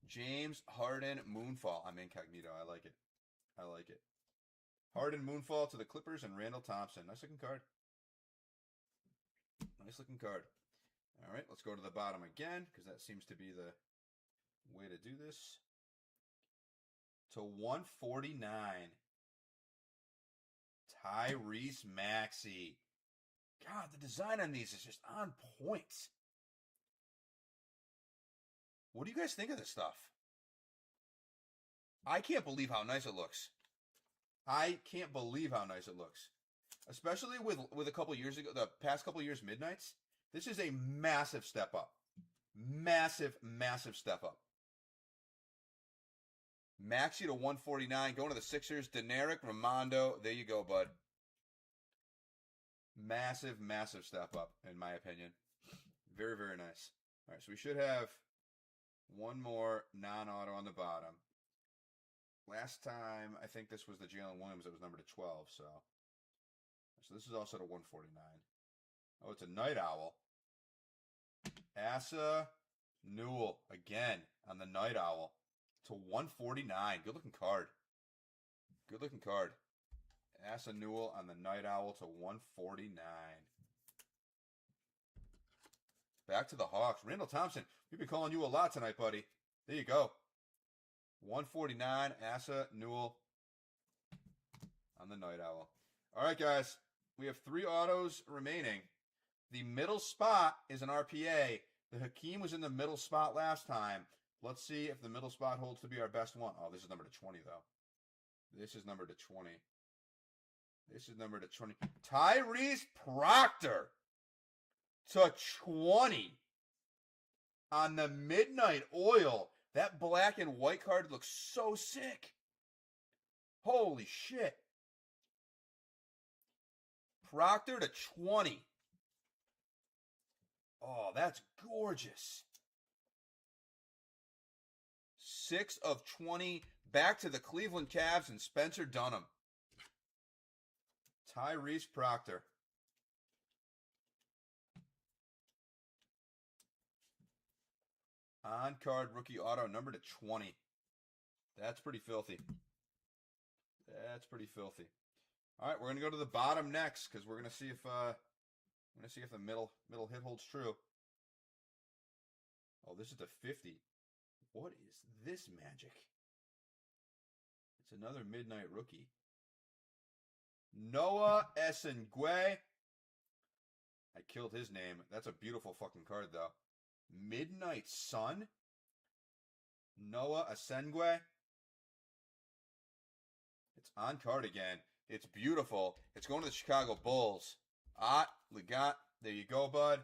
James Harden, Moonfall. I'm incognito. I like it. I like it. Harden, Moonfall to the Clippers and Randall Thompson. Nice looking card. Nice looking card. All right, let's go to the bottom again because that seems to be the way to do this. To 149. Tyrese Maxey. God, the design on these is just on point. What do you guys think of this stuff? I can't believe how nice it looks. I can't believe how nice it looks. Especially with a couple years ago, the past couple years Midnights. This is a massive step up. Massive, massive step up. Maxey to 149. Going to the Sixers. Deneric Raimondo. There you go, bud. Massive, massive step up, in my opinion. Very, very nice. All right, so we should have one more non-auto on the bottom. Last time, I think this was the Jalen Williams that was numbered to 12, so this is also to 149. Oh, it's a Night Owl. Asa Newell, again, on the Night Owl, to 149. Good-looking card. Good-looking card. Asa Newell on the Night Owl to 149. Back to the Hawks. Randall Thompson, we've been calling you a lot tonight, buddy. There you go. 149, Asa Newell on the Night Owl. All right, guys. We have 3 autos remaining. The middle spot is an RPA. The Hakeem was in the middle spot last time. Let's see if the middle spot holds to be our best one. Oh, this is number to 20, though. This is number to 20. This is number to 20. Tyrese Proctor to 20 on the Midnight Oil. That black and white card looks so sick. Holy shit. Proctor to 20. Oh, that's gorgeous. 6 of 20. Back to the Cleveland Cavs and Spencer Dunham. Tyrese Proctor. On-card rookie auto, number to 20. That's pretty filthy. That's pretty filthy. All right, we're gonna go to the bottom next because we're gonna see if the middle hit holds true. Oh, this is the 50. What is this magic? It's another Midnight rookie. Noah Essengue. I killed his name. That's a beautiful fucking card, though. Midnight Sun. Noah Essengue. It's on card again. It's beautiful. It's going to the Chicago Bulls. Legat. There you go, bud.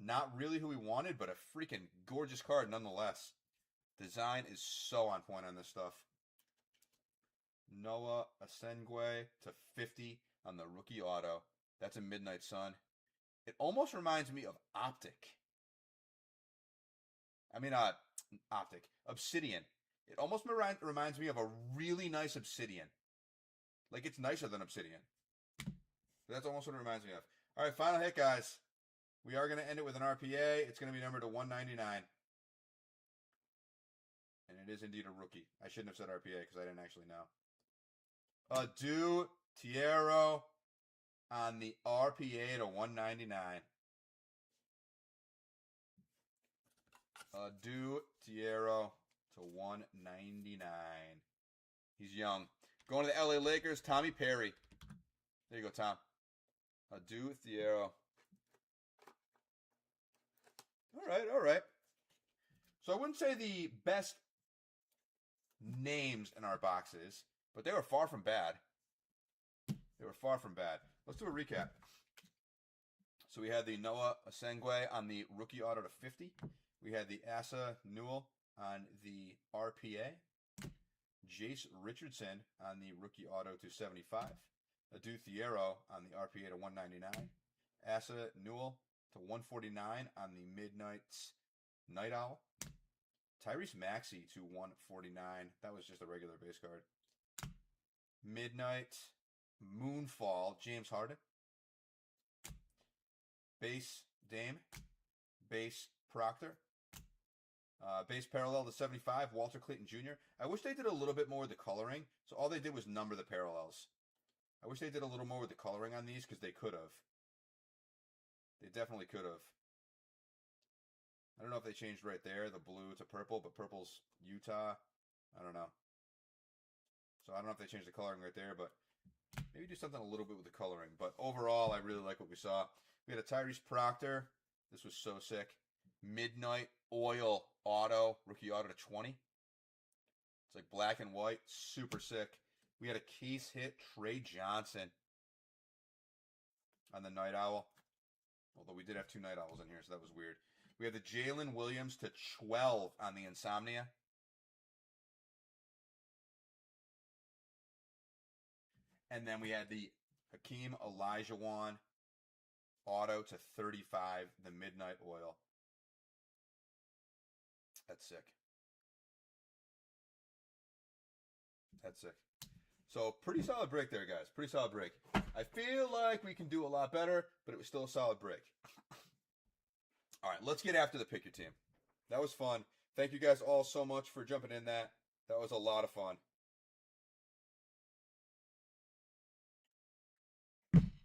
Not really who we wanted, but a freaking gorgeous card nonetheless. Design is so on point on this stuff. Noah Essengue to 50 on the rookie auto. That's a Midnight Sun. It almost reminds me of Obsidian. It almost reminds me of a really nice Obsidian. Like, it's nicer than Obsidian. That's almost what it reminds me of. All right, final hit, guys. We are going to end it with an RPA. It's going to be numbered to 199. And it is indeed a rookie. I shouldn't have said RPA because I didn't actually know. Adu Tiero on the RPA to 199. Adu Tiero to 199. He's young. Going to the LA Lakers, Tommy Perry. There you go, Tom. Adu Tiero. All right. So I wouldn't say the best names in our boxes, but they were far from bad. Let's do a recap. So we had the Noah Essengue on the rookie auto to 50. We had the Asa Newell on the RPA. Jace Richardson on the rookie auto to 75. Adu Thiero on the RPA to 199. Asa Newell to 149 on the Midnight's Night Owl. Tyrese Maxey to 149. That was just a regular base card. Midnight Moonfall, James Harden. Base Dame. Base Proctor. Base parallel to 75, Walter Clayton Jr. I wish they did a little bit more with the coloring. So all they did was number the parallels. I wish they did a little more with the coloring on these because they could have. They definitely could have. I don't know if they changed right there, the blue to purple, but purple's Utah. I don't know. So I don't know if they changed the coloring right there, but maybe do something a little bit with the coloring. But overall, I really like what we saw. We had a Tyrese Proctor. This was so sick. Midnight Oil auto, rookie auto to 20. It's like black and white, super sick. We had a case hit, Trey Johnson on the Night Owl. Although we did have 2 Night Owls in here, so that was weird. We have the Jalen Williams to 12 on the Insomnia. And then we had the Hakeem Olajuwon auto to 35, the Midnight Oil. That's sick. That's sick. So pretty solid break there, guys. Pretty solid break. I feel like we can do a lot better, but it was still a solid break. All right, let's get after the pick your team. That was fun. Thank you guys all so much for jumping in that. That was a lot of fun.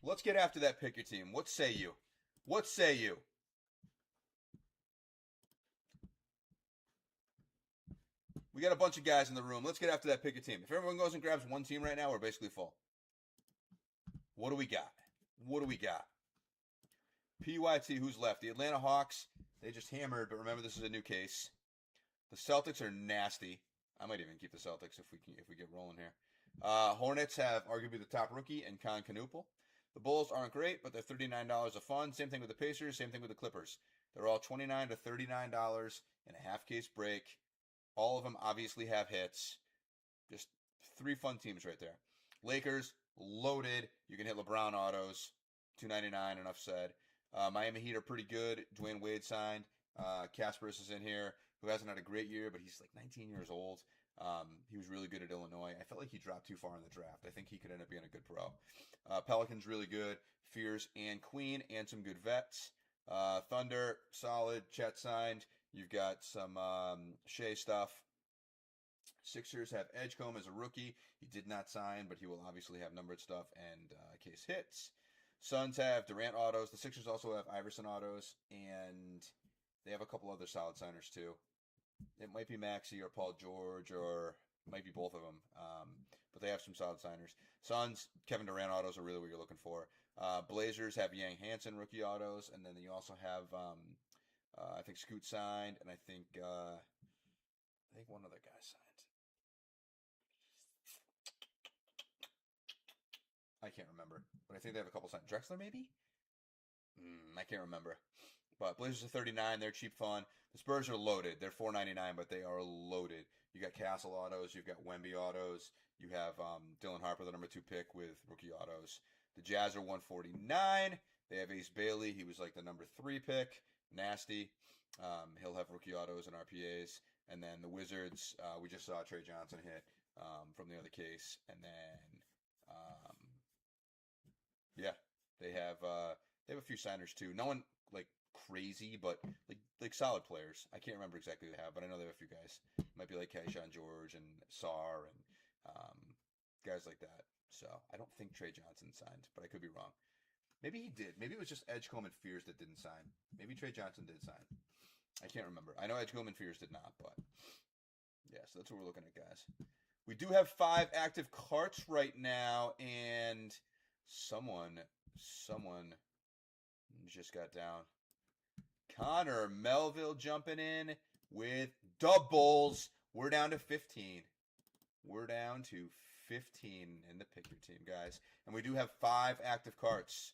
Let's get after that pick your team. What say you? What say you? We got a bunch of guys in the room. Let's get after that pick your team. If everyone goes and grabs one team right now, we're basically full. What do we got? What do we got? PYT, who's left? The Atlanta Hawks, they just hammered, but remember this is a new case. The Celtics are nasty. I might even keep the Celtics if we get rolling here. Hornets have arguably the top rookie in Con Canoople. The Bulls aren't great, but they're $39 a fun. Same thing with the Pacers, same thing with the Clippers. They're all $29 to $39 in a half case break. All of them obviously have hits. Just 3 fun teams right there. Lakers, loaded. You can hit LeBron autos. $2.99, enough said. Miami Heat are pretty good. Dwayne Wade signed. Kasparis is in here, who hasn't had a great year, but he's like 19 years old. He was really good at Illinois. I felt like he dropped too far in the draft. I think he could end up being a good pro. Pelicans really good. Fears and Queen and some good vets. Thunder, solid. Chet signed. You've got some Shea stuff. Sixers have Edgecombe as a rookie. He did not sign, but he will obviously have numbered stuff and case hits. Suns have Durant autos. The Sixers also have Iverson autos, and they have a couple other solid signers too. It might be Maxey or Paul George, or it might be both of them. But they have some solid signers. Suns, Kevin Durant autos are really what you're looking for. Blazers have Yang Hansen rookie autos, and then you also have I think Scoot signed, and I think one other guy signed. I can't remember, but I think they have a couple signed. Drexler maybe? I can't remember. But Blazers are 39. They're cheap fun. The Spurs are loaded. They're $4.99, but they are loaded. You got Castle autos. You've got Wemby autos. You have Dylan Harper, the number 2 pick, with rookie autos. The Jazz are $149. They have Ace Bailey. He was like the number 3 pick. Nasty. He'll have rookie autos and RPAs. And then the Wizards, we just saw Trey Johnson hit from the other case. And then, yeah, they have a few signers too. No one like crazy, but like solid players. I can't remember exactly who they have, but I know they have a few guys. Might be like Keyshawn George and Sarr and guys like that. So I don't think Trey Johnson signed, but I could be wrong. Maybe he did. Maybe it was just Edgecombe and Fears that didn't sign. Maybe Trey Johnson did sign. I can't remember. I know Edgecombe and Fears did not, but yeah, so that's what we're looking at, guys. We do have 5 active carts right now, and someone just got down. Connor Melville jumping in with doubles. We're down to 15. We're down to 15 in the pick your team, guys. And we do have 5 active carts.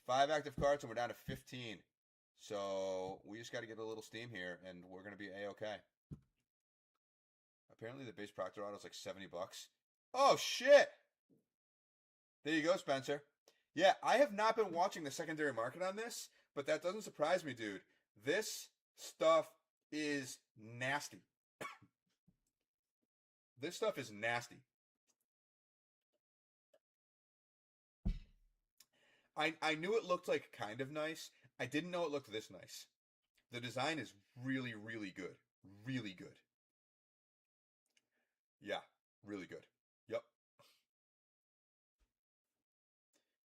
5 active carts, and we're down to 15. So we just got to get a little steam here, and we're going to be A-okay. Apparently the base Proctor auto is like $70. Oh, shit! There you go, Spencer. Yeah, I have not been watching the secondary market on this, but that doesn't surprise me, dude. This stuff is nasty. This stuff is nasty. I knew it looked like kind of nice. I didn't know it looked this nice. The design is really, really good. Really good. Yeah, really good. Yep.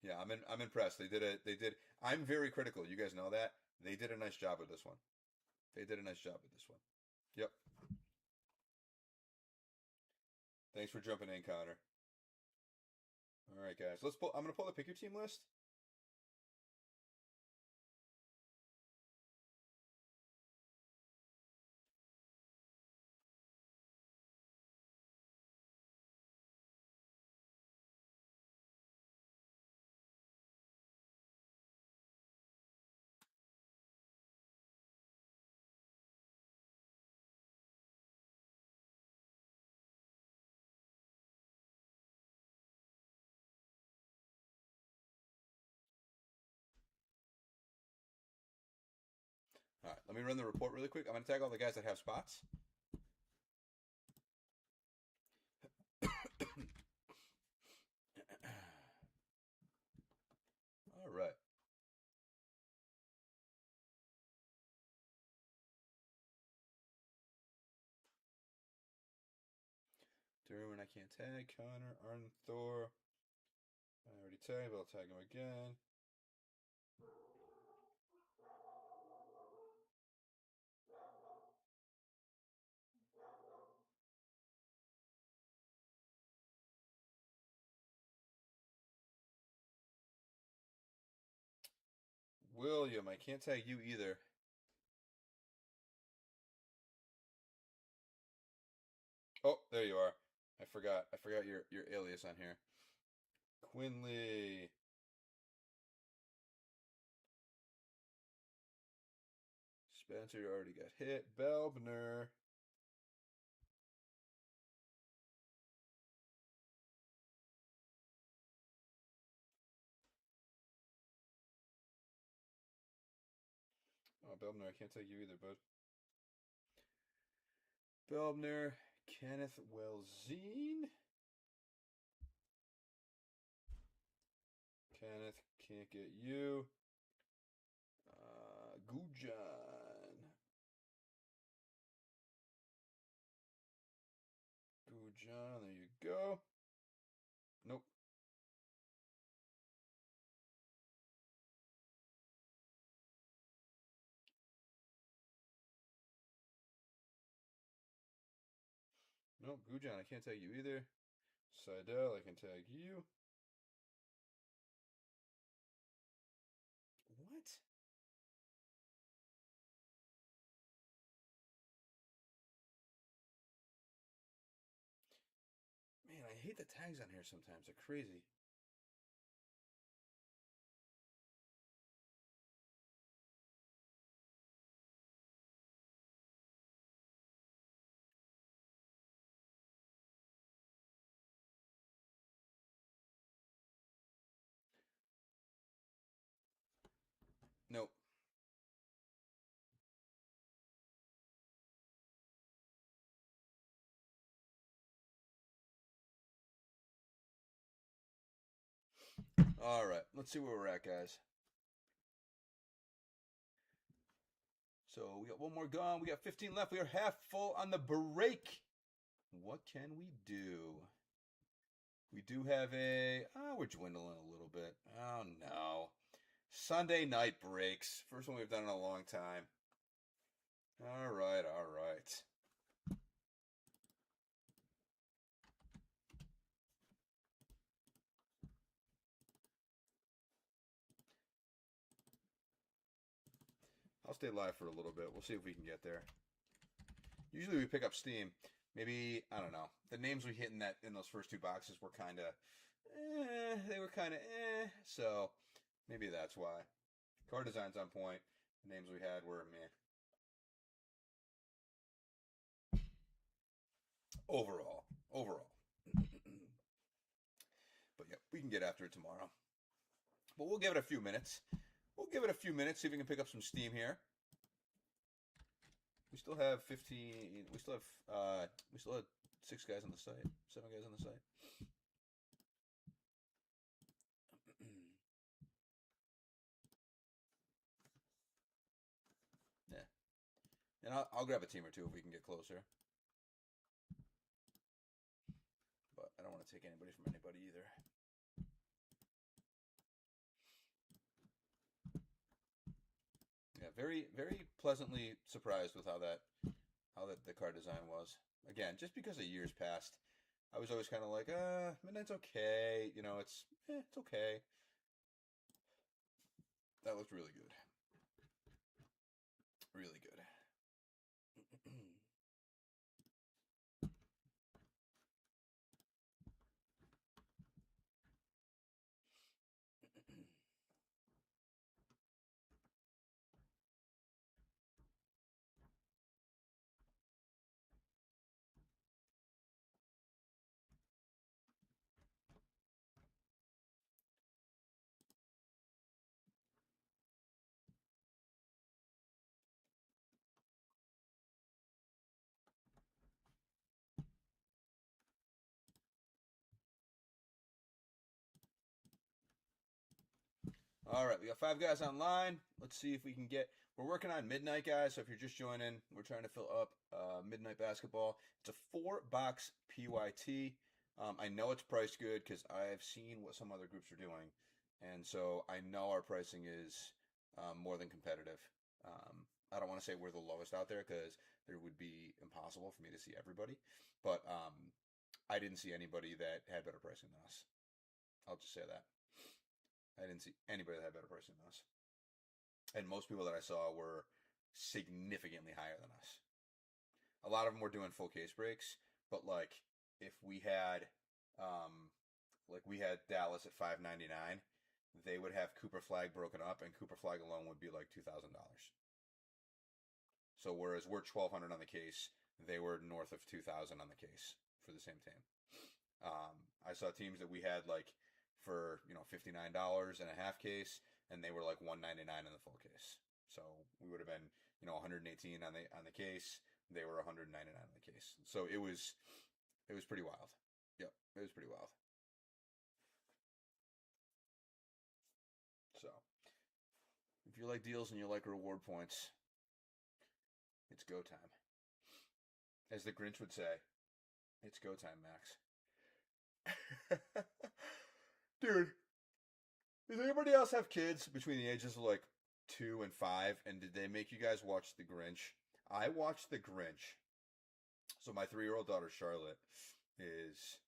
Yeah, I'm impressed. They did. I'm very critical. You guys know that. They did a nice job with this one. They did a nice job with this one. Yep. Thanks for jumping in, Connor. All right, guys. I'm gonna pull the pick your team list. me run the report really quick. I'm going to tag all the guys that have spots. All right. Derwin, I can't tag. Connor, Arnthor. I already tagged, but I'll tag him again. William, I can't tag you either. Oh, there you are. I forgot your alias on here. Quinley. Spencer already got hit. Belbner. Oh, Belbner, I can't tag you either, bud. Belbner. Kenneth Welzine. Kenneth, can't get you. Gujan. Gujan, there you go. Nope. Nope, Gujan, I can't tag you either. Seidel, I can tag you. What? Man, I hate the tags on here sometimes. They're crazy. Nope. All right, let's see where we're at, guys. So we got one more gone. We got 15 left. We are half full on the break. What can we do? We do have we're dwindling a little bit. Oh, no. Sunday night breaks. First one we've done in a long time. All right, all right. I'll stay live for a little bit. We'll see if we can get there. Usually we pick up Steam. Maybe, I don't know. The names we hit in those first two boxes were kind of they were kind of so maybe that's why. Card design's on point. The names we had were meh. Overall. But yeah, we can get after it tomorrow. But we'll give it a few minutes. See if we can pick up some steam here. We still have 15. We still have 6 guys on the site. 7 guys on the site. Yeah. And I'll grab a team or two if we can get closer. But I don't want to take anybody from anybody either. Yeah, very, very pleasantly surprised with how the card design was. Again, just because of years past, I was always kind of like, Midnight's okay. You know, it's okay. That looked really good. Really good. All right, we got 5 guys online. Let's see if we can get. We're working on midnight, guys. So if you're just joining, we're trying to fill up midnight basketball. It's a 4-box PYT. I know it's priced good because I've seen what some other groups are doing, and so I know our pricing is more than competitive. I don't want to say we're the lowest out there because it would be impossible for me to see everybody, but I didn't see anybody that had better pricing than us. I'll just say that. I didn't see anybody that had better pricing than us. And most people that I saw were significantly higher than us. A lot of them were doing full case breaks, but like if we had we had Dallas at $5.99, they would have Cooper Flag broken up, and Cooper Flag alone would be like $2,000. So whereas we're $1,200 on the case, they were north of $2,000 on the case for the same team. I saw teams that we had like for $59 in a half case, and they were like $199 in the full case. So we would have been $118 on the case. They were $199 on the case. So it was pretty wild. Yep, it was pretty wild. So if you like deals and you like reward points, it's go time. As the Grinch would say, it's go time, Max. Dude, does anybody else have kids between the ages of like 2 and 5? And did they make you guys watch The Grinch? I watched The Grinch. So my 3-year-old daughter Charlotte is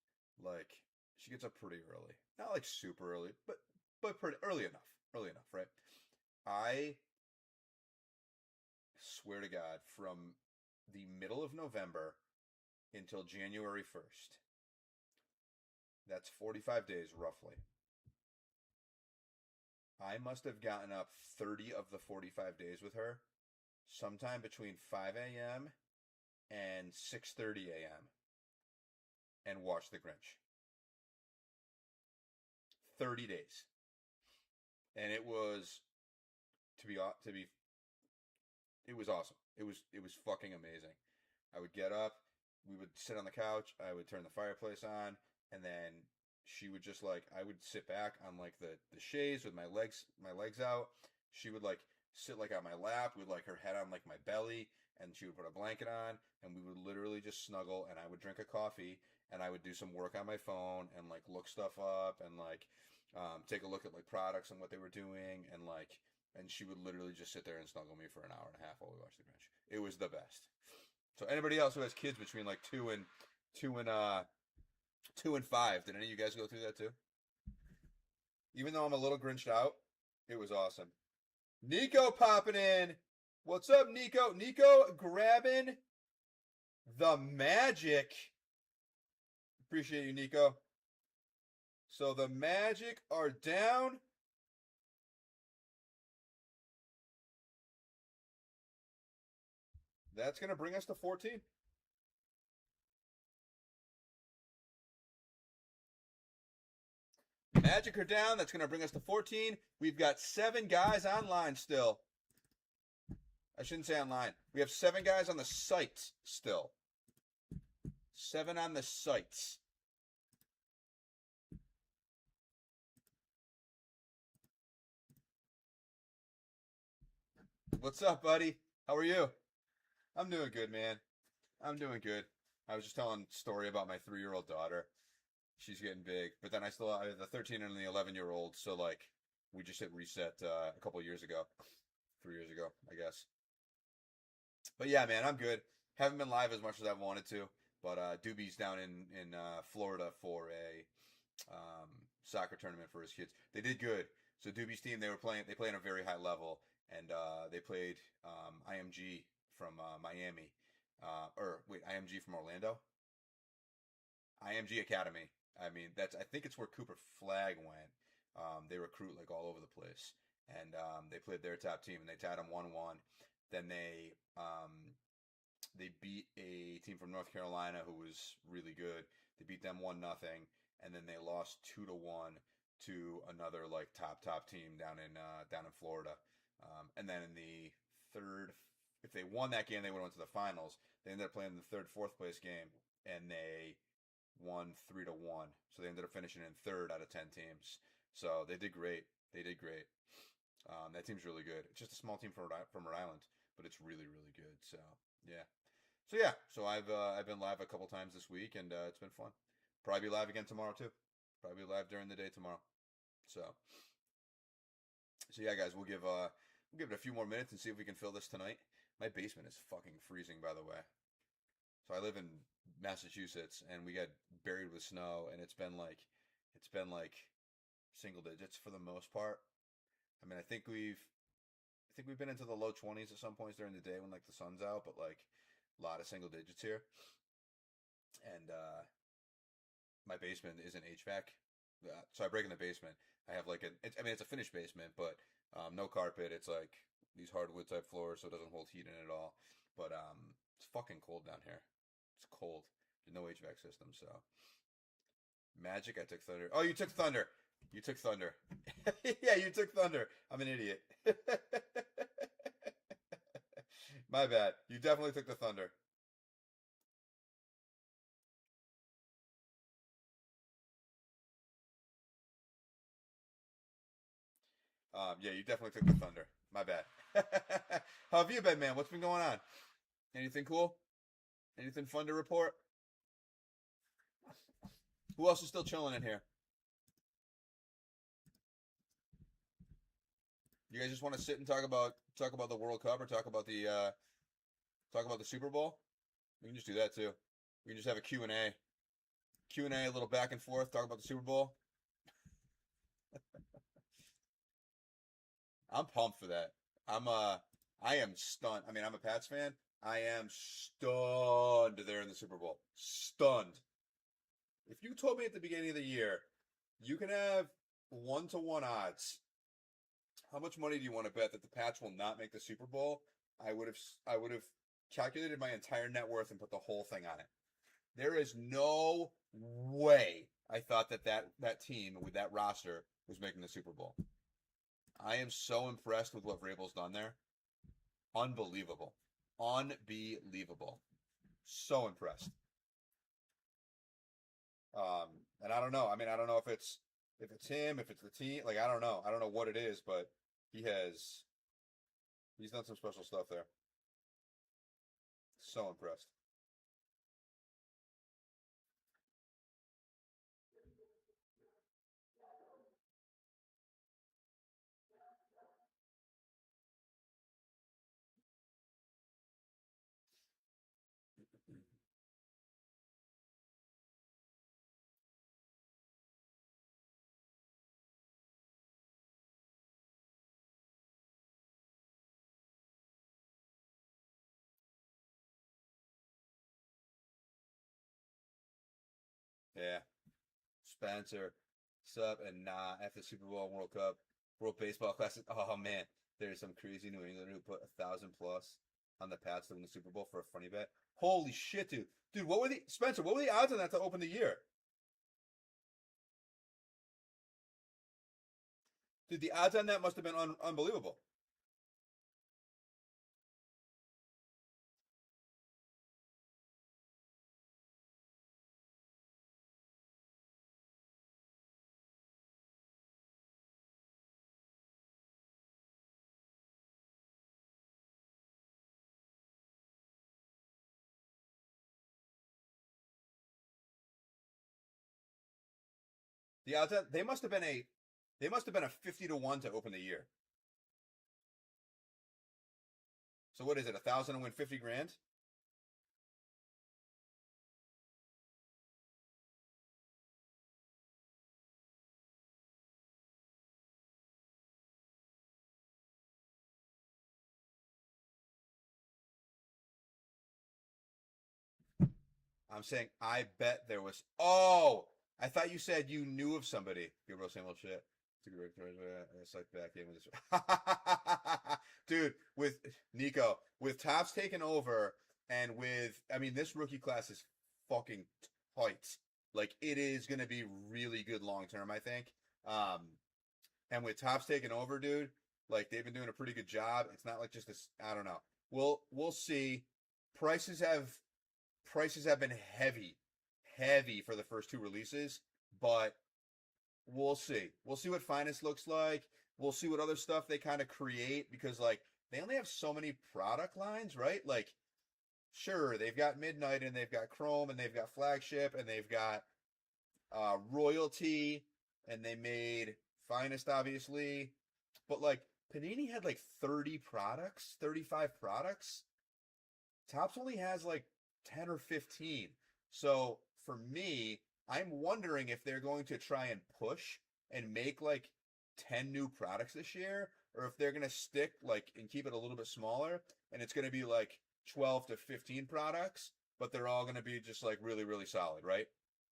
like, she gets up pretty early. Not like super early, but pretty early enough. Early enough, right? I swear to God, from the middle of November until January 1st, that's 45 days roughly, I must have gotten up 30 of the 45 days with her, sometime between 5 a.m. and 6:30 a.m. and watched The Grinch. 30 days. And it was it was awesome. It was fucking amazing. I would get up, we would sit on the couch, I would turn the fireplace on, and then she would just like, I would sit back on like the chaise with my legs out. She would like sit like on my lap with like her head on like my belly, and she would put a blanket on, and we would literally just snuggle, and I would drink a coffee, and I would do some work on my phone and like look stuff up and like take a look at like products and what they were doing, and she would literally just sit there and snuggle me for an hour and a half while we watched The Grinch. It was the best. So anybody else who has kids between like 2 and 5, did any of you guys go through that too? Even though I'm a little Grinched out, it was awesome. Nico popping in. What's up, Nico? Nico grabbing the Magic. Appreciate you, Nico. So the Magic are down. That's going to bring us to 14. Magic are down. That's going to bring us to 14. We've got 7 guys online still. I shouldn't say online. We have 7 guys on the site still. 7 on the sites. What's up, buddy? How are you? I'm doing good, man. I'm doing good. I was just telling a story about my 3-year-old daughter. She's getting big, but then I have the 13 and the 11-year-old. So like, we just hit reset a couple years ago, 3 years ago, I guess. But yeah, man, I'm good. Haven't been live as much as I wanted to, but Doobie's down in Florida for a soccer tournament for his kids. They did good. So Doobie's team, they play on a very high level, and they played IMG from Miami. IMG from Orlando. IMG Academy. I mean, I think it's where Cooper Flag went. They recruit like all over the place, and they played their top team, and they tied them 1-1. Then they beat a team from North Carolina who was really good. They beat them 1-0, and then they lost 2-1 to another like top team down in Florida. And then in the third, if they won that game, they would have went to the finals. They ended up playing the third, fourth place game, and they won 3-1. So they ended up finishing in third out of 10 teams. So they did great. They did great. That team's really good. It's just a small team from Rhode Island, but it's really really good. So yeah, so I've been live a couple times this week, and it's been fun. Probably be live again tomorrow too. Probably be live during the day tomorrow. So yeah, guys, we'll give it a few more minutes and see if we can fill this tonight. My basement is fucking freezing, by the way. So I live in Massachusetts, and we got buried with snow, and it's been like single digits for the most part. I mean, I think we've been into the low 20s at some points during the day when like the sun's out, but like a lot of single digits here. And my basement isn't HVAC, so I break in the basement. I have like I mean, it's a finished basement, but no carpet. It's like these hardwood type floors, so it doesn't hold heat in it at all. But it's fucking cold down here. It's cold. There's no HVAC system, so Magic. I took Thunder. Oh, you took Thunder. You took Thunder. Yeah, you took Thunder. I'm an idiot. My bad. You definitely took the Thunder. Yeah, you definitely took the Thunder. My bad. How have you been, man? What's been going on? Anything cool? Anything fun to report? Who else is still chilling in here? You guys just want to sit and talk about the World Cup or talk about the Super Bowl? We can just do that too. We can just have a Q&A, a little back and forth, talk about the Super Bowl. I'm pumped for that. I am stunned. I mean, I'm a Pats fan. I am stunned they're in the Super Bowl. Stunned. If you told me at the beginning of the year you can have 1-to-1 odds, how much money do you want to bet that the Pats will not make the Super Bowl? I would have calculated my entire net worth and put the whole thing on it. There is no way I thought that team with that roster was making the Super Bowl. I am so impressed with what Vrabel's done there. Unbelievable. Unbelievable. So impressed. And I don't know. I mean, I don't know if it's him, if it's the team. Like I don't know. I don't know what it is, but he's done some special stuff there. So impressed. Yeah. Spencer, sup, and nah, after Super Bowl and World Cup, World Baseball Classic. Oh man, there's some crazy New Englander who put 1,000 plus on the Pats to win the Super Bowl for a funny bet. Holy shit, dude! Dude, what were the Spencer? What were the odds on that to open the year? Dude, the odds on that must have been unbelievable. The odds on they must have been a 50-to-1 to open the year. So what is it? 1,000 to win 50 grand? I'm saying I bet there was. Oh, I thought you said you knew of somebody. Gabriel Samuel shit. It's like back in with this. Dude, with Nico, with Tops taking over, and with I mean this rookie class is fucking tight. Like it is gonna be really good long term, I think. Um, and with Tops taking over, dude, like they've been doing a pretty good job. It's not like just this. I don't know. We'll see. Prices have prices have been heavy for the first two releases, but we'll see. We'll see what Finest looks like. We'll see what other stuff they kind of create because like they only have so many product lines, right? Like sure, they've got Midnight and they've got Chrome and they've got Flagship and they've got Royalty and they made Finest obviously, but like Panini had like 30 products, 35 products. Topps only has like 10 or 15. So for me, I'm wondering if they're going to try and push and make like 10 new products this year, or if they're going to stick like and keep it a little bit smaller and it's going to be like 12 to 15 products, but they're all going to be just like really, really solid, right?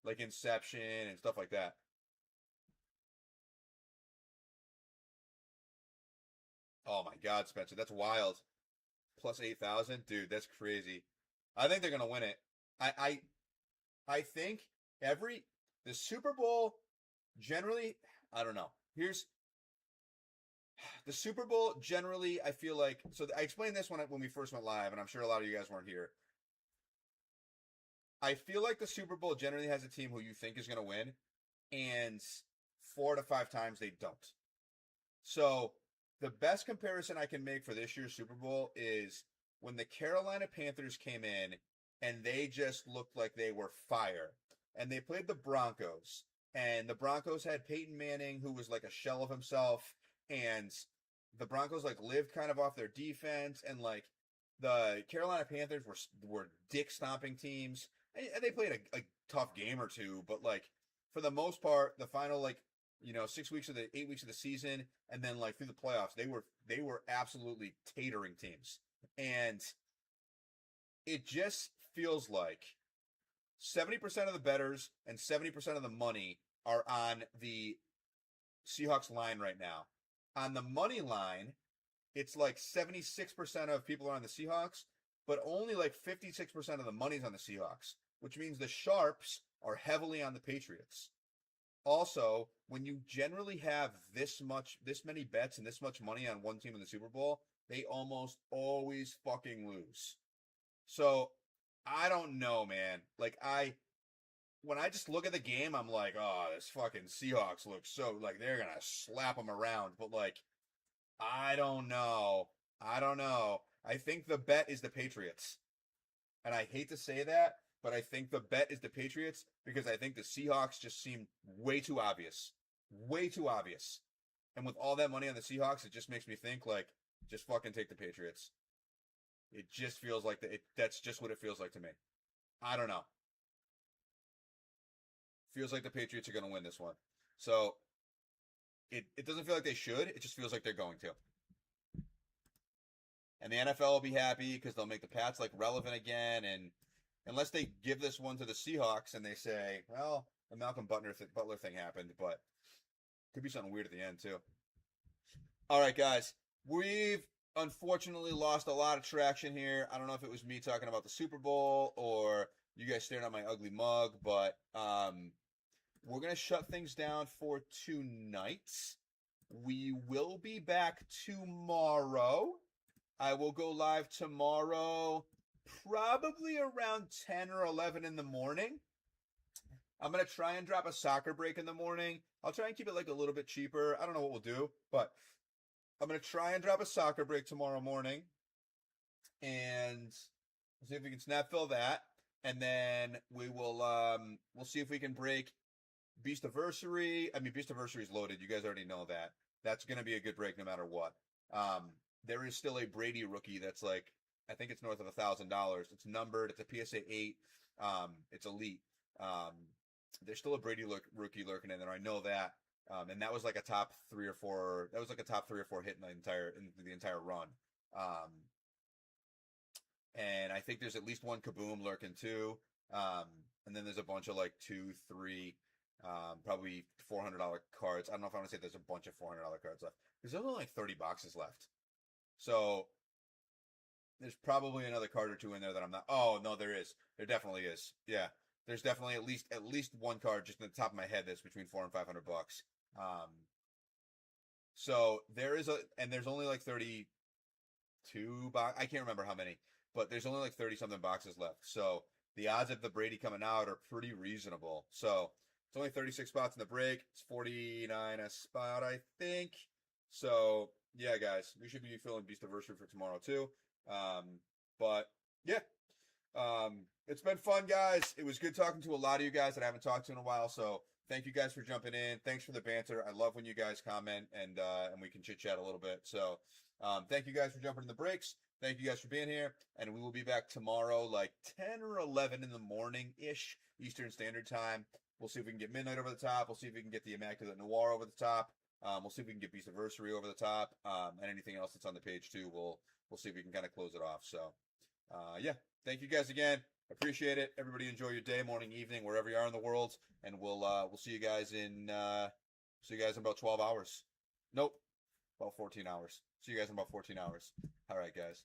Like Inception and stuff like that. Oh my God, Spencer, that's wild. Plus 8,000, dude, that's crazy. I think they're going to win it. I I think every the Super Bowl generally, I don't know. Here's the Super Bowl generally. I feel like so. I explained this when we first went live, and I'm sure a lot of you guys weren't here. I feel like the Super Bowl generally has a team who you think is going to win, and 4 to 5 times they don't. So the best comparison I can make for this year's Super Bowl is when the Carolina Panthers came in and they just looked like they were fire. And they played the Broncos. And the Broncos had Peyton Manning, who was like a shell of himself. And the Broncos like lived kind of off their defense. And like the Carolina Panthers were dick stomping teams. And they played a tough game or two, but like for the most part, the final like 6 weeks of the 8 weeks of the season, and then like through the playoffs, they were absolutely tatering teams, and it just feels like 70% of the betters and 70% of the money are on the Seahawks line right now. On the money line, it's like 76% of people are on the Seahawks, but only like 56% of the money's on the Seahawks, which means the sharps are heavily on the Patriots. Also, when you generally have this many bets and this much money on one team in the Super Bowl, they almost always fucking lose. So I don't know, man. Like when I just look at the game, I'm like, oh, this fucking Seahawks look so like they're gonna slap them around. But like, I don't know. I don't know. I think the bet is the Patriots, and I hate to say that, but I think the bet is the Patriots because I think the Seahawks just seem way too obvious. Way too obvious. And with all that money on the Seahawks, it just makes me think like, just fucking take the Patriots. It just feels like that's just what it feels like to me. I don't know. Feels like the Patriots are going to win this one. So it doesn't feel like they should. It just feels like they're going to. And the NFL will be happy because they'll make the Pats like relevant again. And unless they give this one to the Seahawks and they say, well, the Malcolm Butler thing happened, but could be something weird at the end too. All right, guys, we've unfortunately lost a lot of traction here. I don't know if it was me talking about the Super Bowl or you guys staring at my ugly mug, but we're gonna shut things down for tonight. We will be back tomorrow. I will go live tomorrow, probably around 10 or 11 in the morning. I'm going to try and drop a soccer break in the morning. I'll try and keep it like a little bit cheaper. I don't know what we'll do, but I'm going to try and drop a soccer break tomorrow morning. And see if we can snap fill that. And then we will, we'll see if we can break Beastiversary. I mean, Beastiversary is loaded. You guys already know that. That's going to be a good break no matter what. There is still a Brady rookie that's like, I think it's north of $1,000. It's numbered. It's a PSA 8. It's elite. There's still a Brady rookie lurking in there. I know that. And that was like a top 3 or 4. That was like a top 3 or 4 hit in the entire run. And I think there's at least one Kaboom lurking too. And then there's a bunch of like 2, 3, probably $400 cards. I don't know if I want to say there's a bunch of $400 cards left because there's only like 30 boxes left. So there's probably another card or two in there that I'm not. Oh no, there is. There definitely is. Yeah, there's definitely at least one card just in the top of my head that's between $400 and $500. So there's only like 32 box. I can't remember how many, but there's only like 30 something boxes left. So the odds of the Brady coming out are pretty reasonable. So it's only 36 spots in the break. It's 49 a spot, I think. So yeah, guys, we should be filling Beastiversary for tomorrow too. But yeah, it's been fun, guys. It was good talking to a lot of you guys that I haven't talked to in a while. So thank you guys for jumping in. Thanks for the banter. I love when you guys comment and we can chit chat a little bit. So thank you guys for jumping in the breaks. Thank you guys for being here, and we will be back tomorrow, like 10 or 11 in the morning ish Eastern Standard Time. We'll see if we can get Midnight over the top. We'll see if we can get the Immaculate Noir over the top. We'll see if we can get Beastiversary over the top, and anything else that's on the page too. We'll see if we can kind of close it off. So, yeah, thank you guys again. Appreciate it. Everybody enjoy your day, morning, evening, wherever you are in the world, and we'll see you guys in about 12 hours. Nope, about 14 hours. See you guys in about 14 hours. All right, guys.